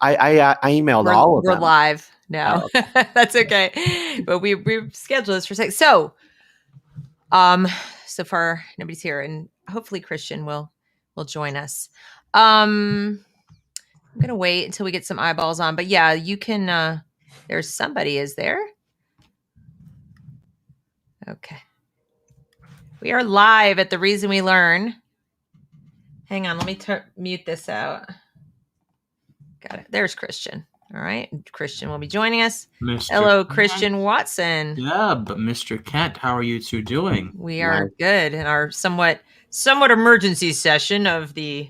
I emailed all of them. We're live now. Oh. That's okay. But we scheduled this for a second. So far nobody's here, and hopefully Christian will join us. I'm gonna wait until we get some eyeballs on, but yeah, you can there's somebody, is there? Okay. We are live at The Reason We Learn. Hang on, let me mute this out. Got it. There's Christian. All right. Christian will be joining us. Hello, Christian Watson. Yeah, but Mr. Kent, how are you two doing? We are good in our somewhat emergency session of the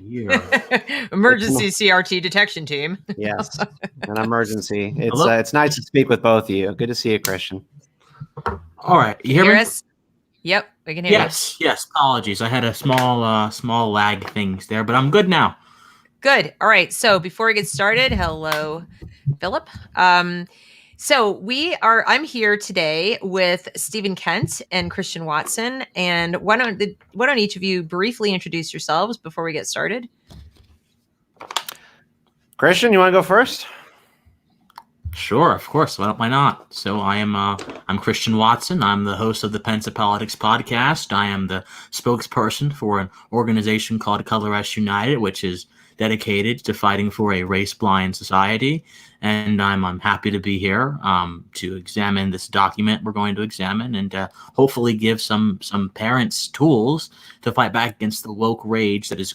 emergency CRT detection team. Yes, an emergency. It's nice to speak with both of you. Good to see you, Christian. All right. You hear me? Us? Yep, we can hear you. Yes. Apologies. I had a small lag things there, but I'm good now. Good. All right. So before we get started, hello, Philip. So I'm here today with Stephen Kent and Christian Watson. And why don't each of you briefly introduce yourselves before we get started? Christian, you want to go first? Sure, of course. Why not? So I'm Christian Watson. I'm the host of the Pensa Politics podcast. I am the spokesperson for an organization called Color Us United, which is dedicated to fighting for a race-blind society. And I'm happy to be here to examine this document we're going to examine and hopefully give some parents tools to fight back against the woke rage that is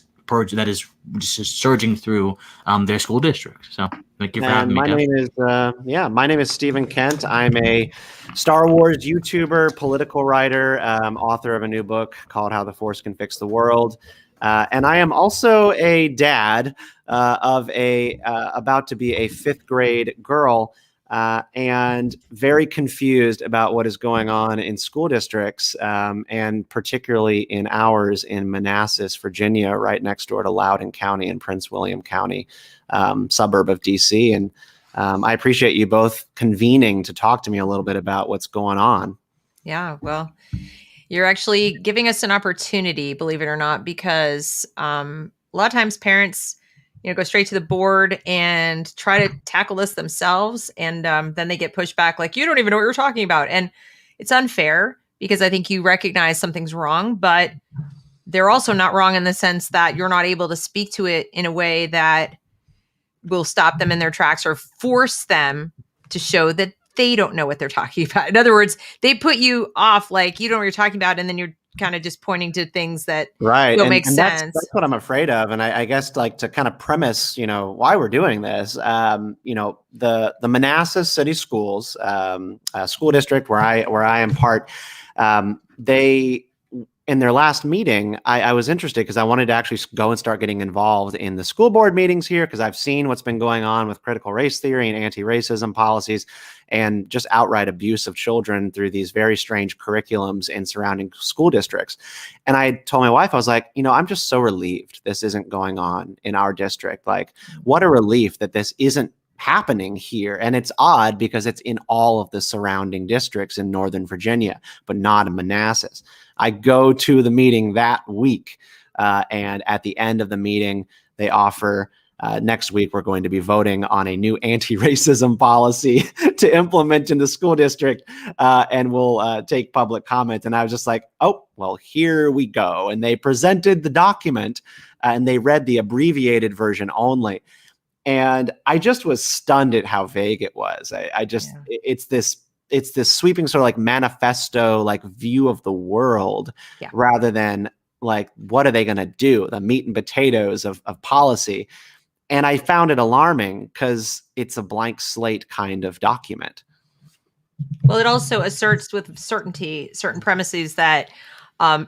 just surging through their school district. So thank you for having me. My name is Stephen Kent. I'm a Star Wars YouTuber, political writer, author of a new book called How the Force Can Fix the World. And I am also a dad of a about to be a 5th grade girl, and very confused about what is going on in school districts, and particularly in ours in Manassas, Virginia, right next door to Loudoun County and Prince William County, suburb of DC. And I appreciate you both convening to talk to me a little bit about what's going on. Yeah, well, you're actually giving us an opportunity, believe it or not, because a lot of times parents, go straight to the board and try to tackle this themselves. And then they get pushed back like, you don't even know what you're talking about. And it's unfair because I think you recognize something's wrong, but they're also not wrong in the sense that you're not able to speak to it in a way that will stop them in their tracks or force them to show that they don't know what they're talking about. In other words, they put you off like you don't know what you're talking about, and then you're kind of just pointing to things that don't make sense. That's what I'm afraid of. And I guess like to kind of premise, why we're doing this, the Manassas City Schools, school district where I am part, they, in their last meeting, I was interested because I wanted to actually go and start getting involved in the school board meetings here because I've seen what's been going on with critical race theory and anti-racism policies and just outright abuse of children through these very strange curriculums in surrounding school districts. And I told my wife, I was like, I'm just so relieved this isn't going on in our district. Like, what a relief that this isn't happening here. And it's odd because it's in all of the surrounding districts in Northern Virginia, but not in Manassas. I go to the meeting that week, and at the end of the meeting, they offer next week we're going to be voting on a new anti-racism policy to implement in the school district, and we'll take public comment. And I was just like, oh, well, here we go. And they presented the document, and they read the abbreviated version only. And I just was stunned at how vague it was. It's this sweeping sort of like manifesto, like view of the world, rather than like, what are they going to do? The meat and potatoes of policy. And I found it alarming because it's a blank slate kind of document. Well, it also asserts with certainty certain premises that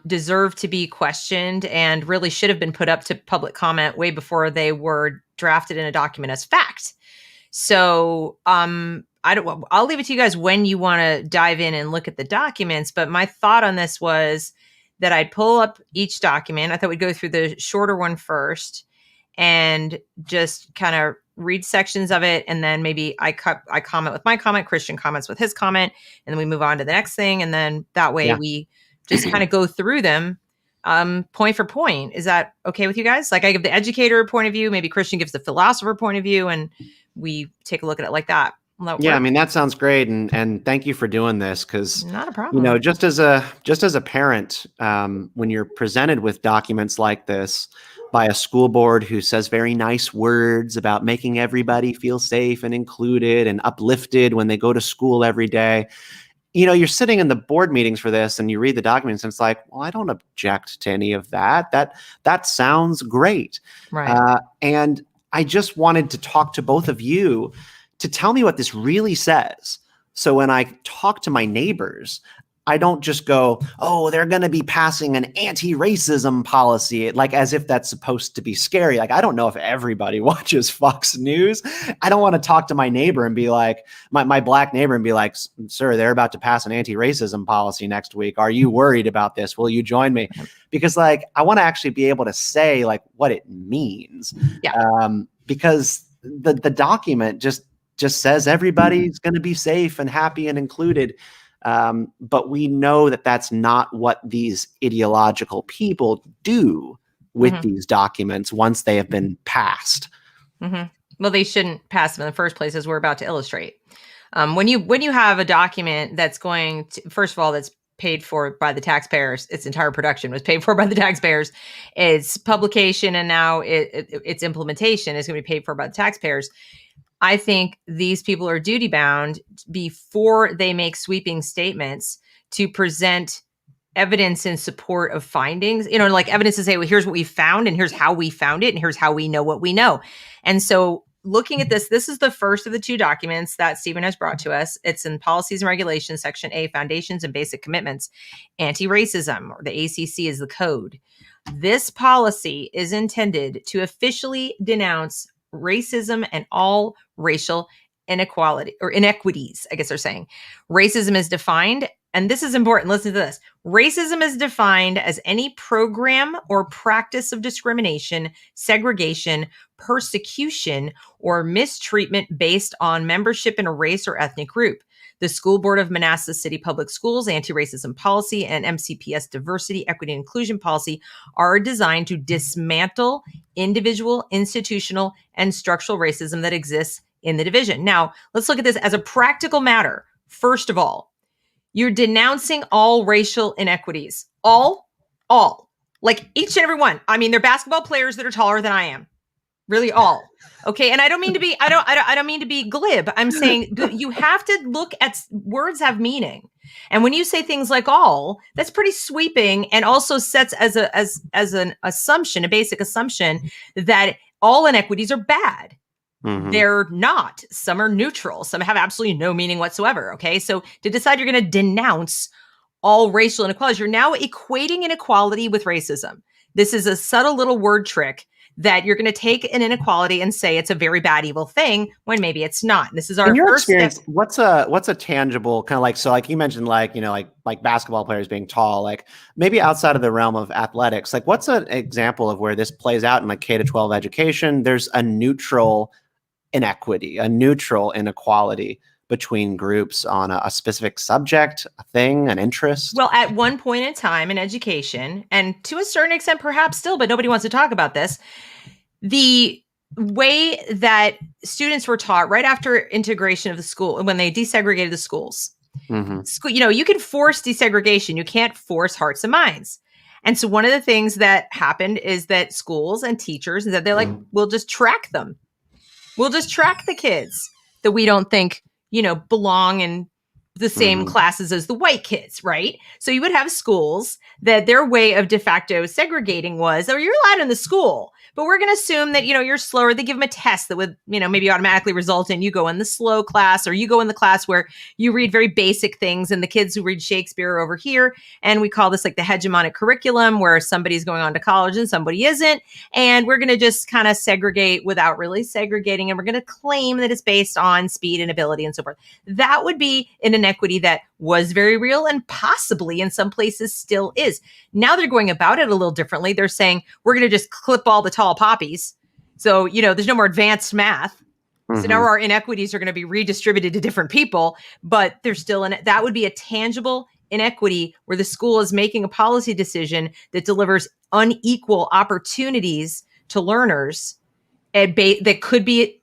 deserve to be questioned and really should have been put up to public comment way before they were drafted in a document as fact. So I'll leave it to you guys when you want to dive in and look at the documents. But my thought on this was that I'd pull up each document. I thought we'd go through the shorter one first and just kind of read sections of it. And then maybe I comment with my comment, Christian comments with his comment, and then we move on to the next thing. And then that way we just kind of go through them point for point. Is that okay with you guys? Like I give the educator point of view, maybe Christian gives the philosopher point of view, and we take a look at it like that. Yeah, I mean, that sounds great. And thank you for doing this, because, not a problem. just as a parent, when you're presented with documents like this by a school board who says very nice words about making everybody feel safe and included and uplifted when they go to school every day, you're sitting in the board meetings for this and you read the documents and it's like, well, I don't object to any of that. That sounds great. Right. And I just wanted to talk to both of you to tell me what this really says. So when I talk to my neighbors, I don't just go, oh, they're going to be passing an anti-racism policy, like as if that's supposed to be scary. Like, I don't know if everybody watches Fox News. I don't want to talk to my neighbor and be like, my black neighbor and be like, sir, they're about to pass an anti-racism policy next week. Are you worried about this? Will you join me? Because I want to actually be able to say what it means. Yeah. Because the document just says everybody's going to be safe and happy and included. But we know that that's not what these ideological people do with these documents once they have been passed. Well, they shouldn't pass them in the first place, as we're about to illustrate. When you have a document that's going to, first of all, that's paid for by the taxpayers, its entire production was paid for by the taxpayers, its publication and now its implementation is going to be paid for by the taxpayers. I think these people are duty bound before they make sweeping statements to present evidence in support of findings, like evidence to say, well, here's what we found and here's how we found it and here's how we know what we know. And so looking at this is the first of the two documents that Stephen has brought to us. It's in Policies and Regulations, Section A, Foundations and Basic Commitments. Anti-racism, or the ACC, is the code. This policy is intended to officially denounce racism and all racial inequality or inequities, I guess they're saying. Racism is defined, and this is important, listen to this. Racism is defined as any program or practice of discrimination, segregation, persecution, or mistreatment based on membership in a race or ethnic group. The School Board of Manassas City Public Schools Anti-Racism Policy and MCPS Diversity, Equity, and Inclusion Policy are designed to dismantle individual, institutional, and structural racism that exists in the division. Now, let's look at this as a practical matter. First of all, you're denouncing all racial inequities. All. Like each and every one. I mean, they're basketball players that are taller than I am. Really all. Okay. And I don't mean to be, I don't mean to be glib. I'm saying you have to look at words have meaning. And when you say things like all, that's pretty sweeping and also sets as an assumption, a basic assumption that all inequities are bad. They're not. Some are neutral. Some have absolutely no meaning whatsoever. Okay. So to decide you're going to denounce all racial inequalities, you're now equating inequality with racism. This is a subtle little word trick that you're going to take an inequality and say it's a very bad, evil thing when maybe it's not. And this is our in your first experience. step. What's a tangible kind of like you mentioned, like basketball players being tall, like maybe outside of the realm of athletics, like what's an example of where this plays out in like K-12 education? There's a neutral inequity, a neutral inequality between groups on a specific subject, a thing, an interest. Well, at one point in time in education, and to a certain extent, perhaps still, but nobody wants to talk about this, the way that students were taught right after integration of the school, when they desegregated the schools, you can force desegregation. You can't force hearts and minds. And so one of the things that happened is that schools and teachers, that they're like, we'll just track them. We'll just track the kids that we don't think, belong in the same classes as the white kids, right? So you would have schools that their way of de facto segregating was, you're allowed in the school, but we're going to assume that, you're slower. They give them a test that would, maybe automatically result in you go in the slow class, or you go in the class where you read very basic things and the kids who read Shakespeare are over here. And we call this like the hegemonic curriculum, where somebody's going on to college and somebody isn't. And we're going to just kind of segregate without really segregating. And we're going to claim that it's based on speed and ability and so forth. That would be an inequity that was very real and possibly in some places still is. Now they're going about it a little differently. They're saying, we're going to just clip all the tall poppies. So, there's no more advanced math. So now our inequities are going to be redistributed to different people, but there's still that would be a tangible inequity where the school is making a policy decision that delivers unequal opportunities to learners and that could be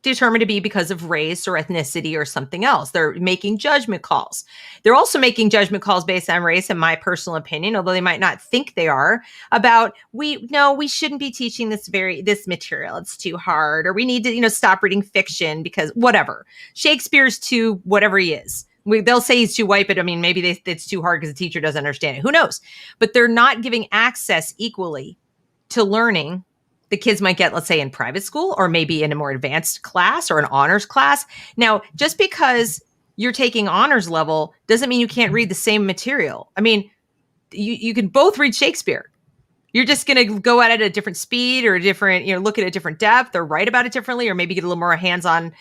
determined to be because of race or ethnicity or something else. They're making judgment calls. They're also making judgment calls based on race, in my personal opinion, although they might not think they are, about we shouldn't be teaching this material. It's too hard, or we need to, stop reading fiction because whatever. Shakespeare's too whatever he is. They'll say he's too white, but I mean, maybe it's too hard because the teacher doesn't understand it. Who knows? But they're not giving access equally to learning the kids might get, let's say, in private school, or maybe in a more advanced class or an honors class. Now, just because you're taking honors level doesn't mean you can't read the same material. I mean, you can both read Shakespeare. You're just going to go at it at a different speed or a different, look at a different depth or write about it differently, or maybe get a little more hands-on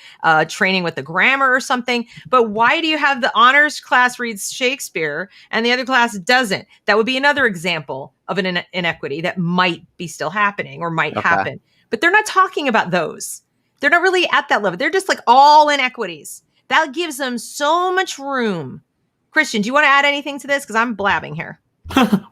training with the grammar or something. But why do you have the honors class reads Shakespeare and the other class doesn't? That would be another example of an inequity that might be still happening or might happen. But they're not talking about those. They're not really at that level. They're just like all inequities. That gives them so much room. Christian, do you want to add anything to this? Because I'm blabbing here.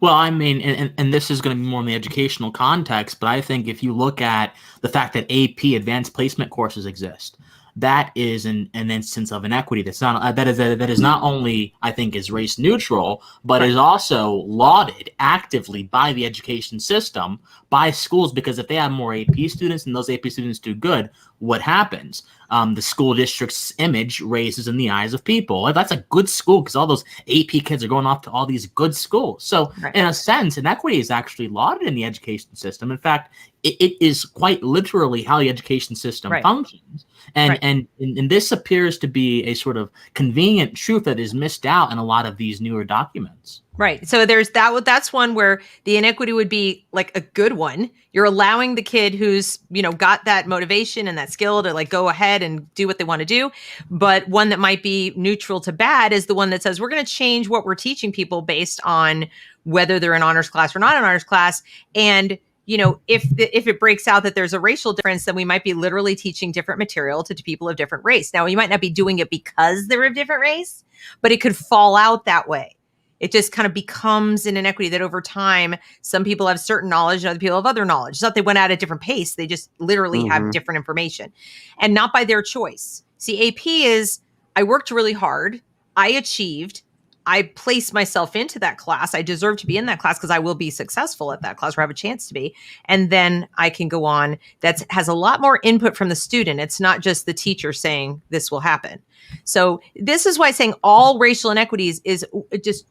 Well, I mean, and this is going to be more in the educational context, but I think if you look at the fact that AP advanced placement courses exist, that is an instance of inequity that is not only, I think, is race neutral, but is also lauded actively by the education system, by schools, because if they have more AP students and those AP students do good, what happens? The school district's image raises in the eyes of people. That's a good school because all those AP kids are going off to all these good schools. So in a sense, inequity is actually lauded in the education system. In fact, it is quite literally how the education system functions. And this appears to be a sort of convenient truth that is missed out in a lot of these newer documents. Right. So there's that's one where the inequity would be like a good one. You're allowing the kid who's, got that motivation and that skill to like go ahead and do what they want to do. But one that might be neutral to bad is the one that says we're going to change what we're teaching people based on whether they're in honors class or not in honors class. And if it breaks out that there's a racial difference, then we might be literally teaching different material to people of different race. Now, you might not be doing it because they're of different race, but it could fall out that way. It just kind of becomes an inequity that over time, some people have certain knowledge and other people have other knowledge. It's not they went at a different pace. They just literally have different information and not by their choice. See, AP is, I worked really hard. I achieved. I placed myself into that class. I deserve to be in that class because I will be successful at that class or have a chance to be. And then I can go on. That has a lot more input from the student. It's not just the teacher saying this will happen. So this is why saying all racial inequities is just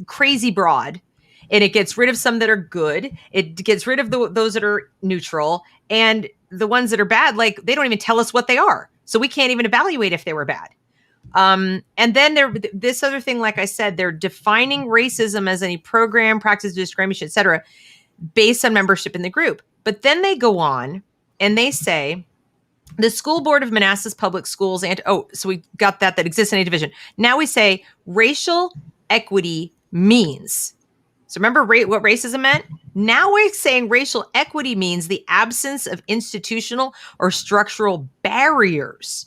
crazy broad. And it gets rid of some that are good. It gets rid of those that are neutral. And the ones that are bad, like they don't even tell us what they are. So we can't even evaluate if they were bad. And then this other thing, like I said, they're defining racism as any program, practice, discrimination, et cetera, based on membership in the group. But then they go on and they say the school board of Manassas Public Schools. So we got that exists in a division. Now we say racial equity means. So remember what racism meant? Now we're saying racial equity means the absence of institutional or structural barriers.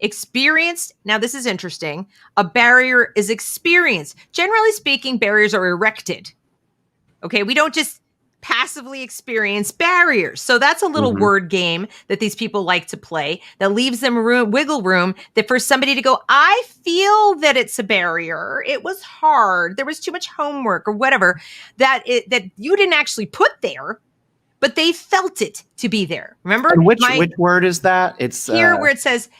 Experienced. Now, this is interesting. A barrier is experienced. Generally speaking, barriers are erected. Okay. We don't just passively experience barriers. So that's a little word game that these people like to play that leaves them wiggle room that for somebody to go, I feel that it's a barrier. It was hard. There was too much homework or whatever that you didn't actually put there, but they felt it to be there. Remember? And which word is that? It's here where it says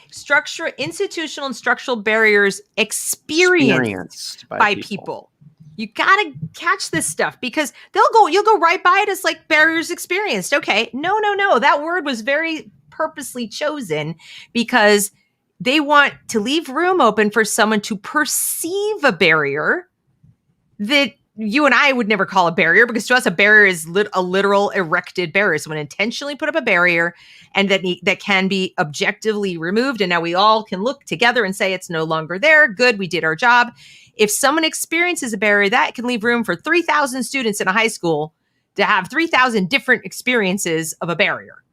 institutional and structural barriers experienced by people. You got to catch this stuff because you'll go right by it as like barriers experienced. Okay. No. That word was very purposely chosen because they want to leave room open for someone to perceive a barrier that you and I would never call a barrier, because to us, a barrier is a literal erected barrier. Someone intentionally put up a barrier and that can be objectively removed. And now we all can look together and say it's no longer there. Good. We did our job. If someone experiences a barrier, that can leave room for 3,000 students in a high school to have 3,000 different experiences of a barrier.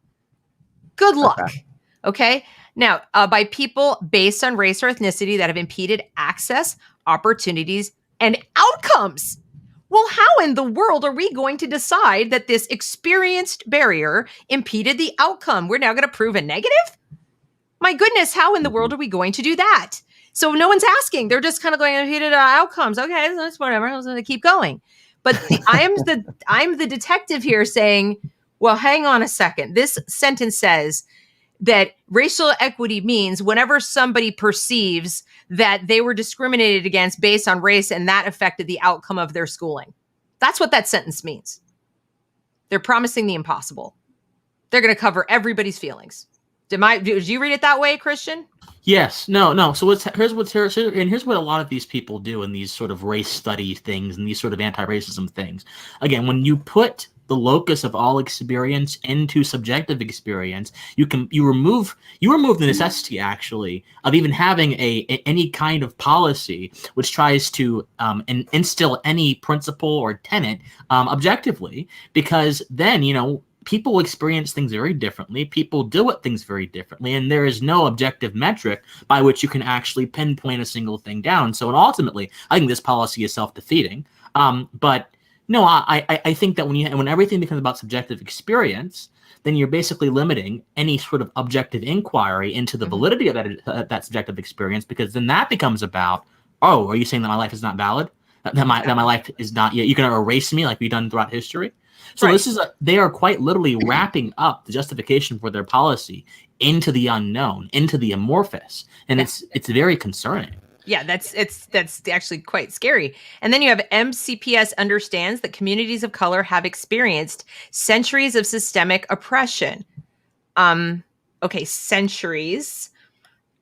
Good luck. Okay. Okay. Now, by people based on race or ethnicity that have impeded access, opportunities, and outcomes. Well, how in the world are we going to decide that this experienced barrier impeded the outcome? We're now going to prove a negative? My goodness, how in the world are we going to do that? So no one's asking. They're just kind of going, impeded outcomes. Okay, that's whatever. I was going to keep going. But I'm the detective here saying, well, hang on a second. This sentence says that racial equity means whenever somebody perceives that they were discriminated against based on race and that affected the outcome of their schooling. That's what that sentence means. They're promising the impossible. They're going to cover everybody's feelings. Did you read it that way, Christian? Yes. No. So here's what a lot of these people do in these sort of race study things and these sort of anti-racism things. Again, when you put the locus of all experience into subjective experience, you remove the necessity actually of even having any kind of policy which tries to instill any principle or tenet objectively, because then people experience things very differently. People deal with things very differently, and there is no objective metric by which you can actually pinpoint a single thing down. So, and ultimately, I think this policy is self-defeating. But no, I think that when everything becomes about subjective experience, then you're basically limiting any sort of objective inquiry into the validity of that subjective experience, because then that becomes about, oh, are you saying that my life is not valid? That my life is not yet? You're going to erase me like we've done throughout history? So right. They are quite literally wrapping up the justification for their policy into the unknown, into the amorphous, and it's very concerning. Yeah, that's actually quite scary. And then you have MCPS understands that communities of color have experienced centuries of systemic oppression. Centuries.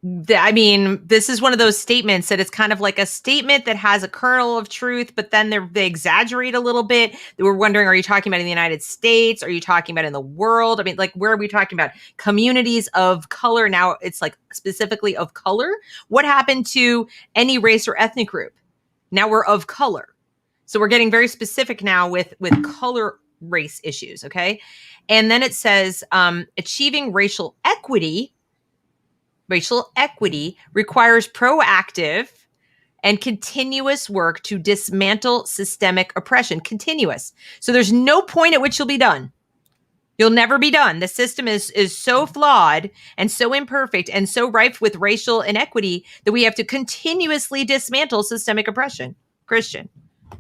This is one of those statements that it's kind of like a statement that has a kernel of truth, but then they exaggerate a little bit. We're wondering, are you talking about in the United States? Are you talking about in the world? Where are we talking about? Communities of color. Now it's like specifically of color. What happened to any race or ethnic group? Now we're of color. So we're getting very specific now with color race issues. Okay. And then it says achieving racial equity. Racial equity requires proactive and continuous work to dismantle systemic oppression. Continuous. So there's no point at which you'll be done. You'll never be done. The system is so flawed and so imperfect and so rife with racial inequity that we have to continuously dismantle systemic oppression. Christian.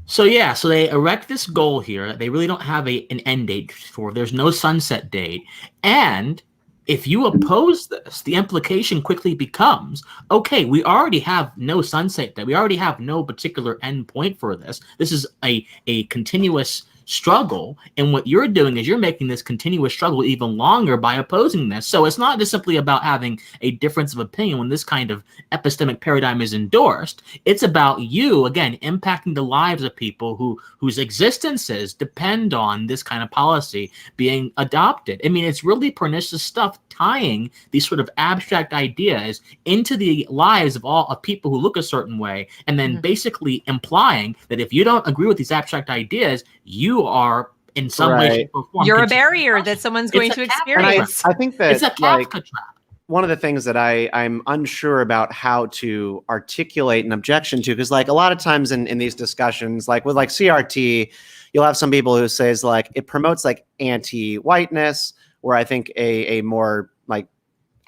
So they erect this goal here that they really don't have an end date for. There's no sunset date. And if you oppose this, the implication quickly becomes, okay, we already have no sunset date. We already have no particular end point for this. This is a continuous struggle. And what you're doing is you're making this continuous struggle even longer by opposing this. So it's not just simply about having a difference of opinion when this kind of epistemic paradigm is endorsed. It's about you, again, impacting the lives of people whose existences depend on this kind of policy being adopted. It's really pernicious stuff, tying these sort of abstract ideas into the lives of people who look a certain way, and then basically implying that if you don't agree with these abstract ideas, you are in some way, shape, or form. You're a barrier that someone's going to experience. I think that it's a Kafka trap. One of the things that I'm unsure about how to articulate an objection to, because a lot of times in these discussions, with CRT, you'll have some people who says it promotes anti-whiteness, where I think a more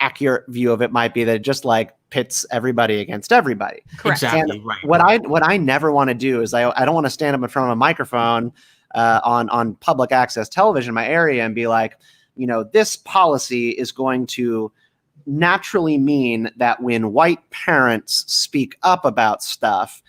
accurate view of it might be that it just pits everybody against everybody. Correct. Exactly. And right. What I never want to do is I don't want to stand up in front of a microphone on public access television in my area and be this policy is going to naturally mean that when white parents speak up about stuff,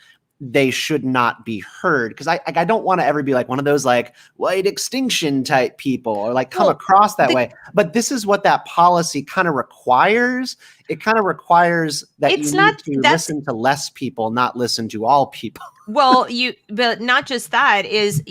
they should not be heard. Because I don't want to ever be one of those white extinction type people or come across that way. But this is what that policy kind of requires. It kind of requires that you need to listen to less people, not listen to all people. Well, but not just that is,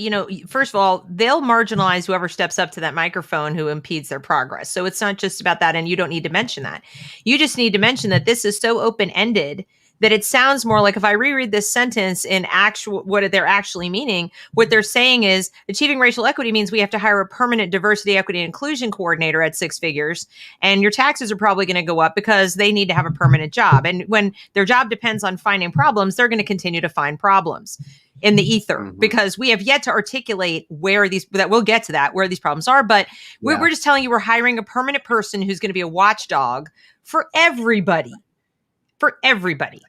first of all, they'll marginalize whoever steps up to that microphone who impedes their progress. So it's not just about that. And you don't need to mention that. You just need to mention that this is so open-ended that it sounds more like, if I reread this sentence in actual, what they're actually meaning, what they're saying is achieving racial equity means we have to hire a permanent diversity, equity, and inclusion coordinator at 6 figures. And your taxes are probably going to go up because they need to have a permanent job. And when their job depends on finding problems, they're going to continue to find problems in the ether, because we have yet to articulate where these, that we'll get to that, where these problems are. But we're just telling you, we're hiring a permanent person who's going to be a watchdog for everybody.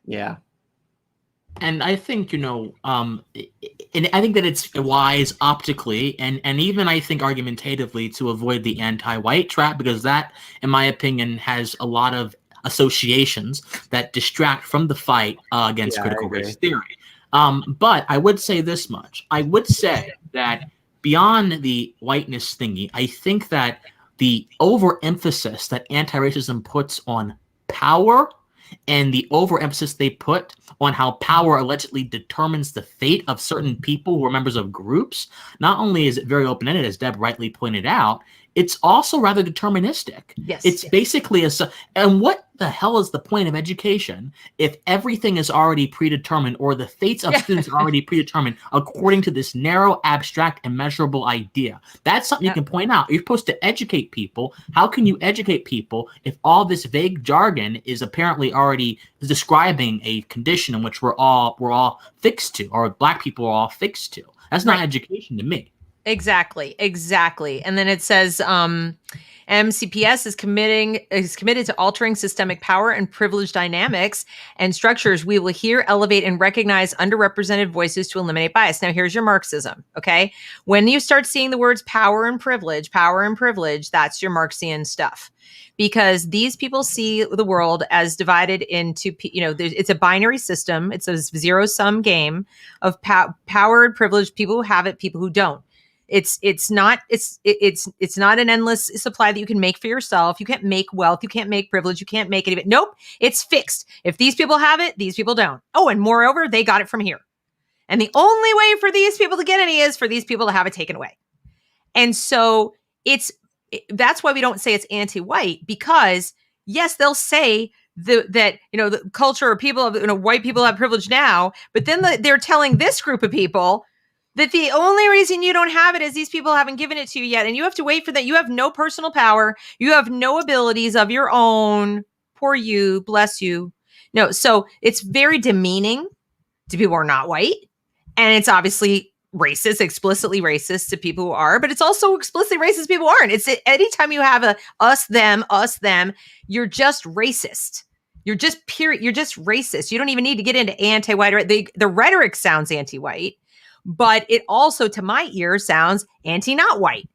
Yeah. And I think, and I think that it's wise optically and even I think argumentatively to avoid the anti-white trap, because that, in my opinion, has a lot of associations that distract from the fight against critical race theory. But I would say this much. I would say that beyond the whiteness thingy, I think that the overemphasis that anti-racism puts on power and the overemphasis they put on how power allegedly determines the fate of certain people who are members of groups, not only is it very open-ended, as Deb rightly pointed out, it's also rather deterministic. Yes. It's basically and what the hell is the point of education if everything is already predetermined, or the fates of students are already predetermined according to this narrow, abstract, and measurable idea? That's something you can point out. You're supposed to educate people. How can you educate people if all this vague jargon is apparently already describing a condition in which we're all fixed to, or Black people are all fixed to? That's not education to me. Exactly. And then it says, MCPS is committed to altering systemic power and privilege dynamics and structures. We will hear, elevate, and recognize underrepresented voices to eliminate bias. Now, here's your Marxism. Okay. When you start seeing the words power and privilege, that's your Marxian stuff. Because these people see the world as divided into, it's a binary system. It's a zero-sum game of power and privilege, people who have it, people who don't. It's not an endless supply that you can make for yourself. You can't make wealth. You can't make privilege. You can't make any of it. Nope. It's fixed. If these people have it, these people don't. Oh, and moreover, they got it from here. And the only way for these people to get any is for these people to have it taken away. And so that's why we don't say it's anti-white, because yes, they'll say that the culture or people of, white people have privilege now, but then they're telling this group of people that the only reason you don't have it is these people haven't given it to you yet. And you have to wait for that. You have no personal power. You have no abilities of your own. Poor you, bless you. No, so it's very demeaning to people who are not white. And it's obviously racist, explicitly racist to people who are, but it's also explicitly racist to people who aren't. It's anytime you have a us, them, you're just racist. You're just racist. You don't even need to get into anti-white. The rhetoric sounds anti-white. But it also, to my ear, sounds anti-not white,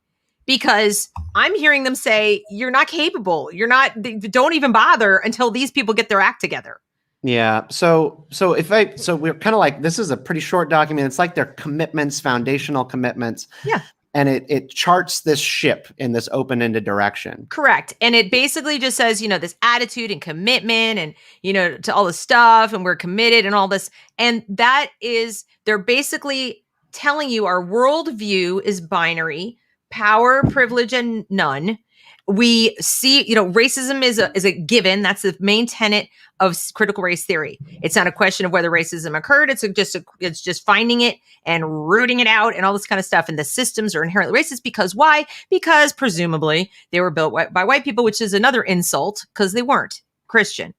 because I'm hearing them say, you're not capable. Don't even bother until these people get their act together. Yeah. So we're kind of like, this is a pretty short document. It's like their commitments, foundational commitments. Yeah. And it charts this ship in this open-ended direction. Correct. And it basically just says, this attitude and commitment and, to all this stuff, and we're committed and all this. And that is, they're basically telling you our worldview is binary, power, privilege, and none. We see, racism is a given. That's the main tenet of critical race theory. It's not a question of whether racism occurred. It's just finding it and rooting it out and all this kind of stuff. And the systems are inherently racist because why? Because presumably they were built by white people, which is another insult because they weren't Christian.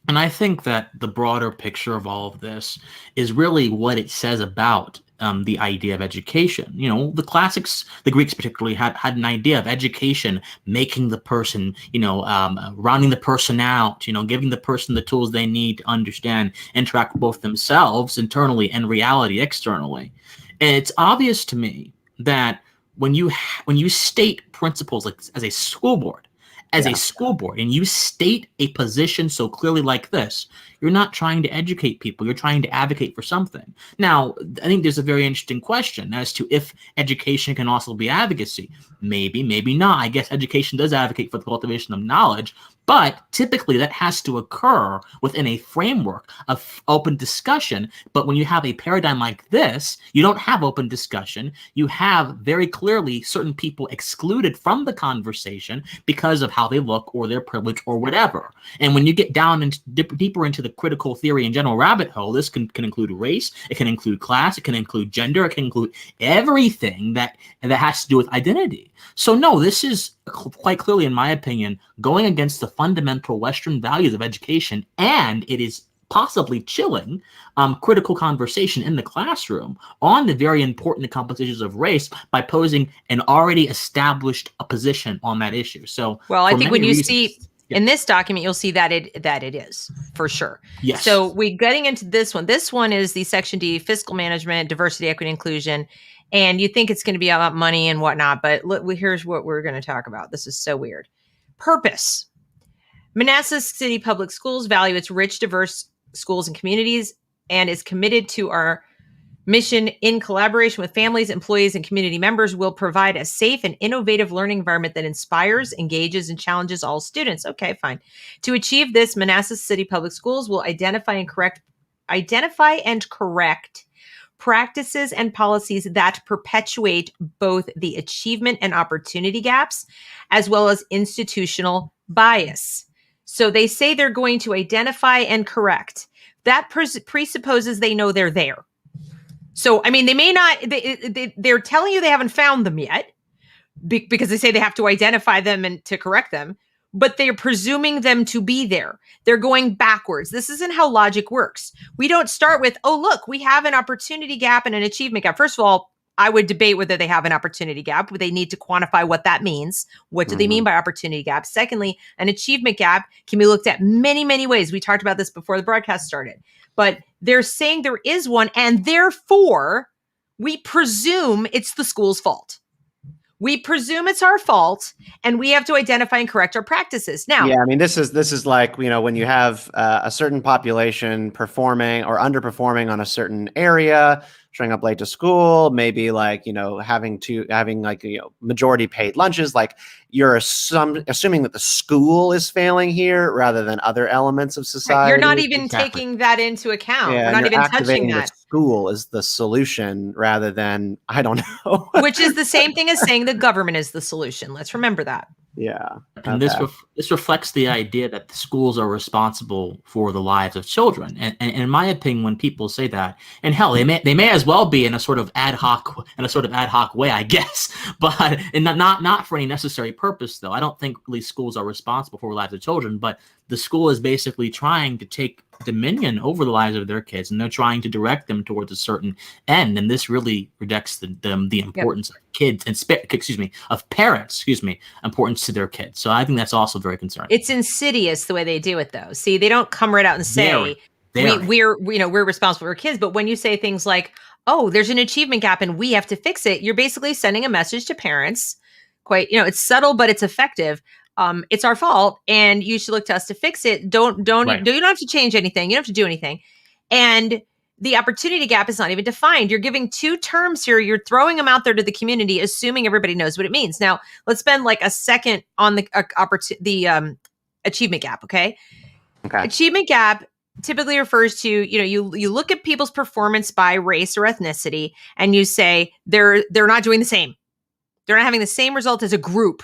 And I think that the broader picture of all of this is really what it says about the idea of education. The classics, the Greeks particularly, had an idea of education making the person, rounding the person out, giving the person the tools they need to understand, interact with both themselves internally and reality externally. And it's obvious to me that when you state principles like as a school board, and you state a position so clearly like this, you're not trying to educate people. You're trying to advocate for something. Now, I think there's a very interesting question as to if education can also be advocacy. Maybe, maybe not. I guess education does advocate for the cultivation of knowledge, but typically that has to occur within a framework of open discussion. But when you have a paradigm like this, you don't have open discussion. You have very clearly certain people excluded from the conversation because of how they look or their privilege or whatever. And when you get down into deeper into the critical theory and general rabbit hole, this can include race, it can include class, it can include gender, it can include everything that has to do with identity. So no, this is quite clearly, in my opinion, going against the fundamental Western values of education, and it is possibly chilling critical conversation in the classroom on the very important compositions of race by posing an already established position on that issue. So, well, I think when you reasons, see in this document, you'll see that it is for sure. Yes. So we getting into this one. This one is the Section D, fiscal management, diversity, equity, inclusion. And you think it's going to be about money and whatnot, but here's what we're going to talk about. This is so weird. Purpose. Manassas City Public Schools value its rich, diverse schools and communities and is committed to our mission. In collaboration with families, employees, and community members, will provide a safe and innovative learning environment that inspires, engages, and challenges all students. Okay, fine. To achieve this, Manassas City Public Schools will identify and correct practices and policies that perpetuate both the achievement and opportunity gaps, as well as institutional bias. So they say they're going to identify and correct. That presupposes they know they're there. So, I mean, they may not, they're telling you they haven't found them yet because they say they have to identify them and to correct them, but they're presuming them to be there. They're going backwards. This isn't how logic works. We don't start with, oh, look, we have an opportunity gap and an achievement gap. First of all, I would debate whether they have an opportunity gap. They need to quantify what that means. What do they mean by opportunity gap? Secondly, an achievement gap can be looked at many, many ways. We talked about this before the broadcast started. But they're saying there is one, and therefore, we presume it's the school's fault. We presume it's our fault, and we have to identify and correct our practices. Now, yeah, I mean, this is like, when you have a certain population performing or underperforming on a certain area, showing up late to school, maybe like, having like, majority paid lunches, like you're assuming that the school is failing here rather than other elements of society. You're not even taking that into account. Yeah, we're not even touching the that. School is the solution rather than, I don't know. Which is the same thing as saying the government is the solution. Let's remember that. Yeah. And this reflects the idea that the schools are responsible for the lives of children. And in my opinion, when people say that, and hell, they may as well be in a sort of ad hoc way, I guess, but not for any necessary purpose, though. I don't think really schools are responsible for the lives of children, but the school is basically trying to take dominion over the lives of their kids, and they're trying to direct them towards a certain end. And this really rejects the importance of kids and of parents, importance to their kids. So I think that's also very concerning. It's insidious the way they do it, though. See, they don't come right out and say we're responsible for our kids. But when you say things like, "Oh, there's an achievement gap and we have to fix it," you're basically sending a message to parents. It's subtle, but it's effective. It's our fault, and you should look to us to fix it. You don't have to change anything. You don't have to do anything. And the opportunity gap is not even defined. You're giving two terms here. You're throwing them out there to the community, assuming everybody knows what it means. Now, let's spend like a second on the achievement gap. Okay. Achievement gap typically refers to, you look at people's performance by race or ethnicity, and you say they're not doing the same. They're not having the same result as a group.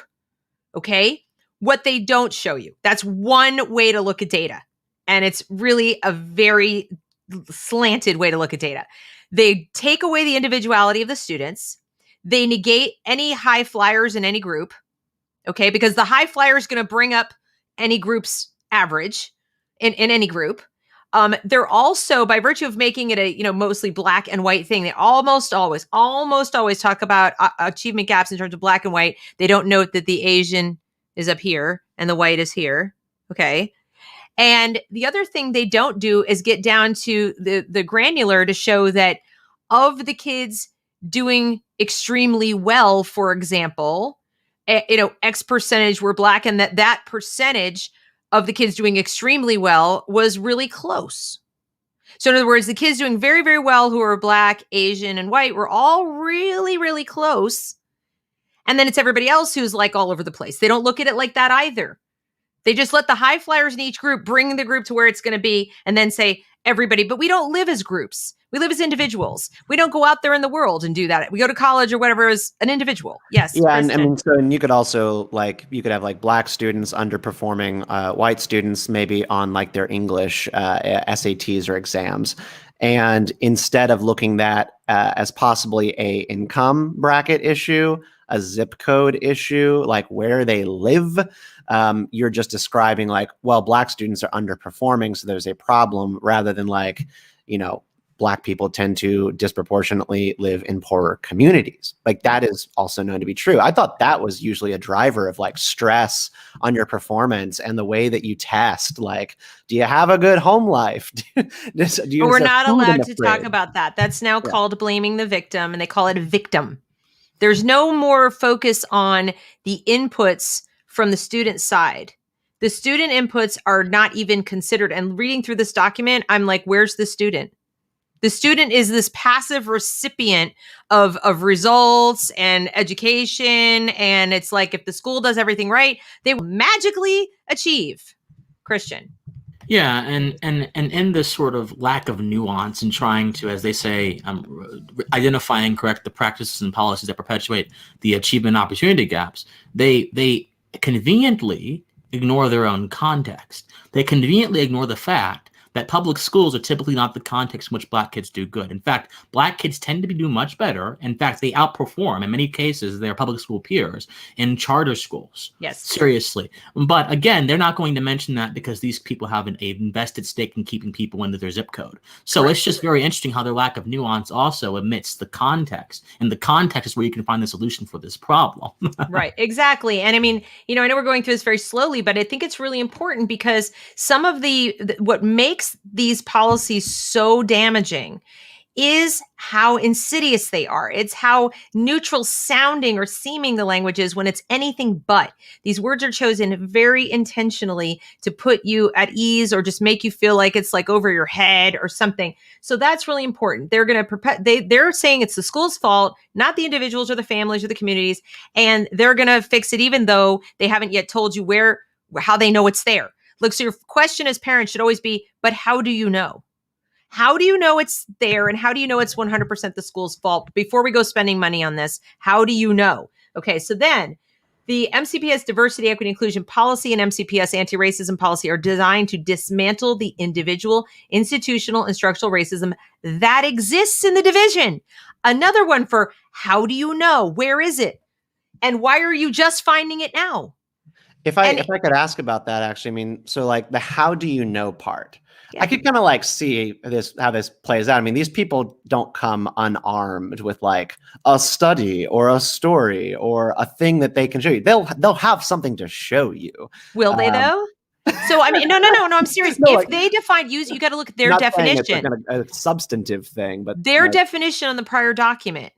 Okay. What they don't show you. That's one way to look at data. And it's really a very slanted way to look at data. They take away the individuality of the students. They negate any high flyers in any group. Okay. Because the high flyer is going to bring up any group's average in any group. They're also, by virtue of making it a, mostly black and white thing, they almost always talk about achievement gaps in terms of black and white. They don't note that the Asian is up here and the white is here. Okay. And the other thing they don't do is get down to the granular to show that of the kids doing extremely well, for example, X percentage were black, and that percentage of the kids doing extremely well was really close. So in other words, the kids doing very, very well who are black, Asian, and white were all really, really close. And then it's everybody else who's like all over the place. They don't look at it like that either. They just let the high flyers in each group bring the group to where it's going to be and then say everybody. But we don't live as groups. We live as individuals. We don't go out there in the world and do that. We go to college or whatever as an individual. Yes. Yeah, and I Kristen. mean, so and you could also you could have like black students underperforming white students maybe on like their English SATs or exams, and instead of looking at as possibly a income bracket issue, a zip code issue, like where they live, you're just describing like, well, black students are underperforming, so there's a problem, rather than like, black people tend to disproportionately live in poorer communities. Like that is also known to be true. I thought that was usually a driver of like stress on your performance and the way that you test. Like, do you have a good home life? We're not allowed to talk about that. That's now called blaming the victim, and they call it a victim. There's no more focus on the inputs from the student side. The student inputs are not even considered. And reading through this document, I'm like, where's the student? The student is this passive recipient of results and education. And it's like, if the school does everything right, they will magically achieve. Christian. Yeah, and in this sort of lack of nuance and trying to, as they say, identify and correct the practices and policies that perpetuate the achievement opportunity gaps, they conveniently ignore their own context. They conveniently ignore the fact that public schools are typically not the context in which black kids do good. In fact, black kids tend to do much better. In fact, they outperform, in many cases, their public school peers in charter schools. Yes. Seriously. But again, they're not going to mention that because these people have an invested stake in keeping people into their zip code. So It's just very interesting how their lack of nuance also omits the context. And the context is where you can find the solution for this problem. Right, exactly. And I mean, I know we're going through this very slowly, but I think it's really important because some of what makes these policies so damaging is how insidious they are. It's how neutral sounding or seeming the language is when it's anything but. These words are chosen very intentionally to put you at ease or just make you feel like it's like over your head or something. So that's really important. They're going to they're saying it's the school's fault, not the individuals or the families or the communities, and they're going to fix it even though they haven't yet told you how they know it's there. Look, so your question as parents should always be, but how do you know? How do you know it's there? And how do you know it's 100% the school's fault? Before we go spending money on this, how do you know? Okay, so then the MCPS Diversity, Equity, Inclusion Policy and MCPS Anti-Racism Policy are designed to dismantle the individual, institutional, and structural racism that exists in the division. Another one for how do you know? Where is it? And why are you just finding it now? If I could ask about that, actually, I mean, so like the how do you know part, I could kind of like see how this plays out. I mean, these people don't come unarmed with like a study or a story or a thing that they can show you. They'll have something to show you. Will they though? So I mean, no, I'm serious. No, if they define you got to look at their definition. It's like a substantive thing, but their definition on the prior document.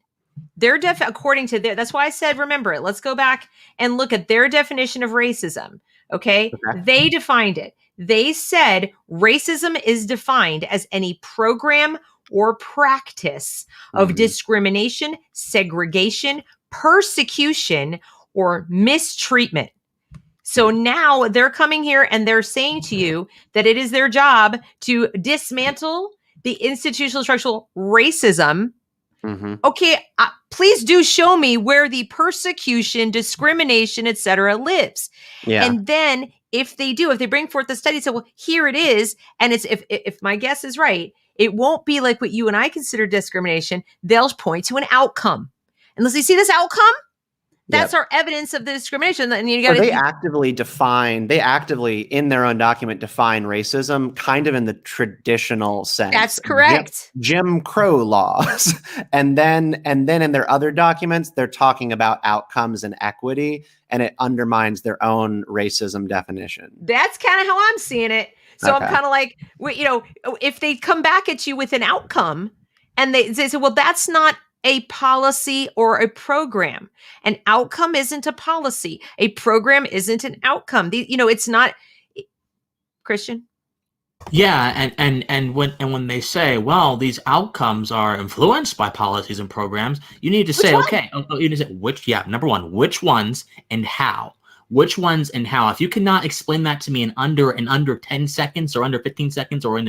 According to that's why I said, remember it. Let's go back and look at their definition of racism. Okay. They defined it. They said racism is defined as any program or practice of discrimination, segregation, persecution, or mistreatment. So now they're coming here and they're saying to you that it is their job to dismantle the institutional structural racism. Okay, please do show me where the persecution, discrimination, etc. lives. Yeah. And then if they bring forth the study, say, well, here it is. And it's if my guess is right, it won't be like what you and I consider discrimination. They'll point to an outcome. And let's see this outcome. That's our evidence of the discrimination. And you got they actively in their own document define racism kind of in the traditional sense. That's correct. Jim Crow laws. and then in their other documents, they're talking about outcomes and equity, and it undermines their own racism definition. That's kind of how I'm seeing it. So I'm kind of like, if they come back at you with an outcome and they say, well, that's not a policy or a program. An outcome isn't a policy. A program isn't an outcome. It's not. Christian? Yeah, and when they say, well, these outcomes are influenced by policies and programs, you need to say, okay, you need to say which. Yeah, number one, which ones and how. which ones and how. If you cannot explain that to me in under 10 seconds or under 15 seconds or in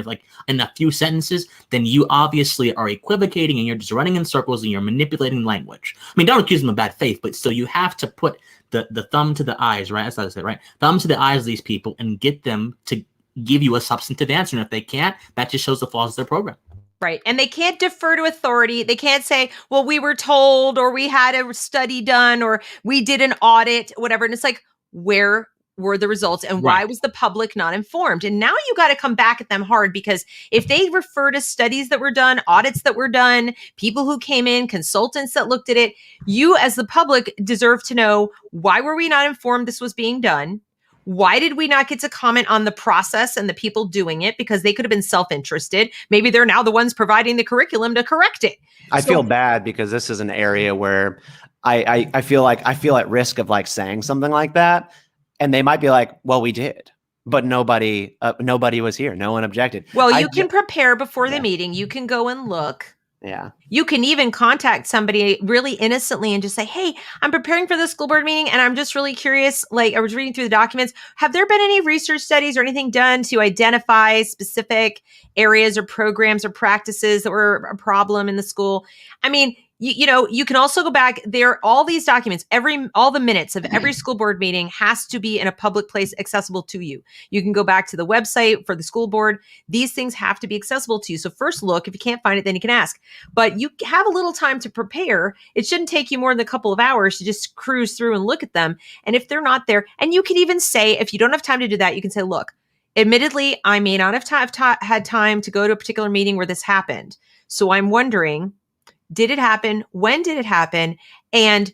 a few sentences, then you obviously are equivocating and you're just running in circles and you're manipulating language. I mean, don't accuse them of bad faith, but still you have to put the thumb to the eyes, right? That's how I say it, right? Thumb to the eyes of these people and get them to give you a substantive answer. And if they can't, that just shows the flaws of their program. Right. And they can't defer to authority. They can't say, well, we were told, or we had a study done, or we did an audit, whatever. And it's like, where were the results and why was the public not informed? And now you got to come back at them hard, because if they refer to studies that were done, audits that were done, people who came in, consultants that looked at it, you as the public deserve to know, why were we not informed this was being done? Why did we not get to comment on the process and the people doing it? Because they could have been self-interested. Maybe they're now the ones providing the curriculum to correct it. I feel bad because this is an area where I feel at risk of like saying something like that. And they might be like, well, we did, but nobody was here. No one objected. Well, you can prepare before the meeting. You can go and look. Yeah. You can even contact somebody really innocently and just say, hey, I'm preparing for the school board meeting and I'm just really curious. Like, I was reading through the documents. Have there been any research studies or anything done to identify specific areas or programs or practices that were a problem in the school? I mean, you can also go back there. All these documents, all the minutes of every school board meeting has to be in a public place accessible to you. You can go back to the website for the school board. These things have to be accessible to you. So first look, if you can't find it, then you can ask, but you have a little time to prepare. It shouldn't take you more than a couple of hours to just cruise through and look at them. And if they're not there, and you can even say, if you don't have time to do that, you can say, look, admittedly, I may not have had time to go to a particular meeting where this happened. So I'm wondering, did it happen? When did it happen? And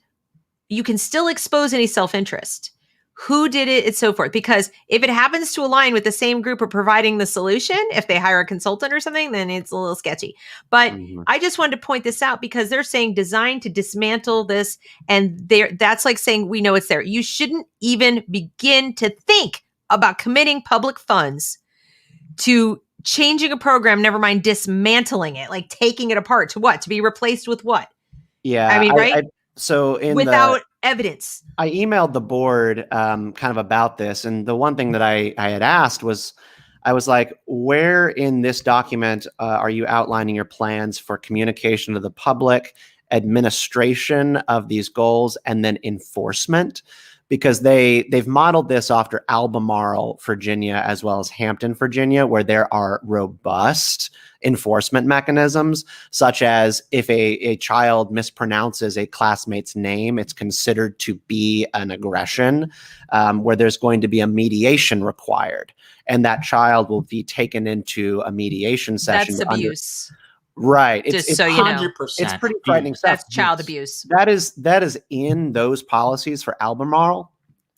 you can still expose any self-interest. Who did it and so forth? Because if it happens to align with the same group of providing the solution, if they hire a consultant or something, then it's a little sketchy. But I just wanted to point this out because they're saying designed to dismantle this. And that's like saying, we know it's there. You shouldn't even begin to think about committing public funds to changing a program, never mind dismantling it, like taking it apart to what? To be replaced with what? Yeah. I mean, right? Without evidence. I emailed the board kind of about this. And the one thing that I had asked was, I was like, where in this document are you outlining your plans for communication to the public, administration of these goals, and then enforcement? Because they've modeled this after Albemarle, Virginia, as well as Hampton, Virginia, where there are robust enforcement mechanisms, such as if a child mispronounces a classmate's name, it's considered to be an aggression, where there's going to be a mediation required. And that child will be taken into a mediation session. That's abuse. Right. Just so you know. It's pretty frightening stuff. That's child abuse. That is in those policies for Albemarle.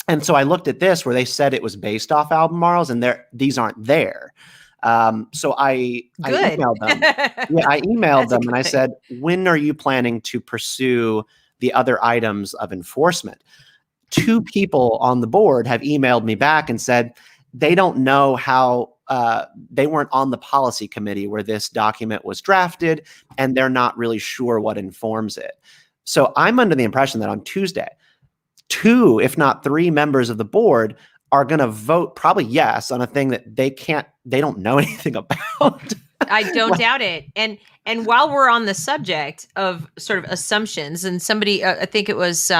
And so I looked at this where they said it was based off Albemarle's, and these aren't there. So I emailed them. Yeah, I emailed them and I said, when are you planning to pursue the other items of enforcement? 2 people on the board have emailed me back and said they don't know how they weren't on the policy committee where this document was drafted, and they're not really sure what informs it. So I'm under the impression that on Tuesday, 2, if not 3 members of the board are going to vote probably yes on a thing that they don't know anything about. I don't doubt it. And while we're on the subject of sort of assumptions, and somebody, I think it was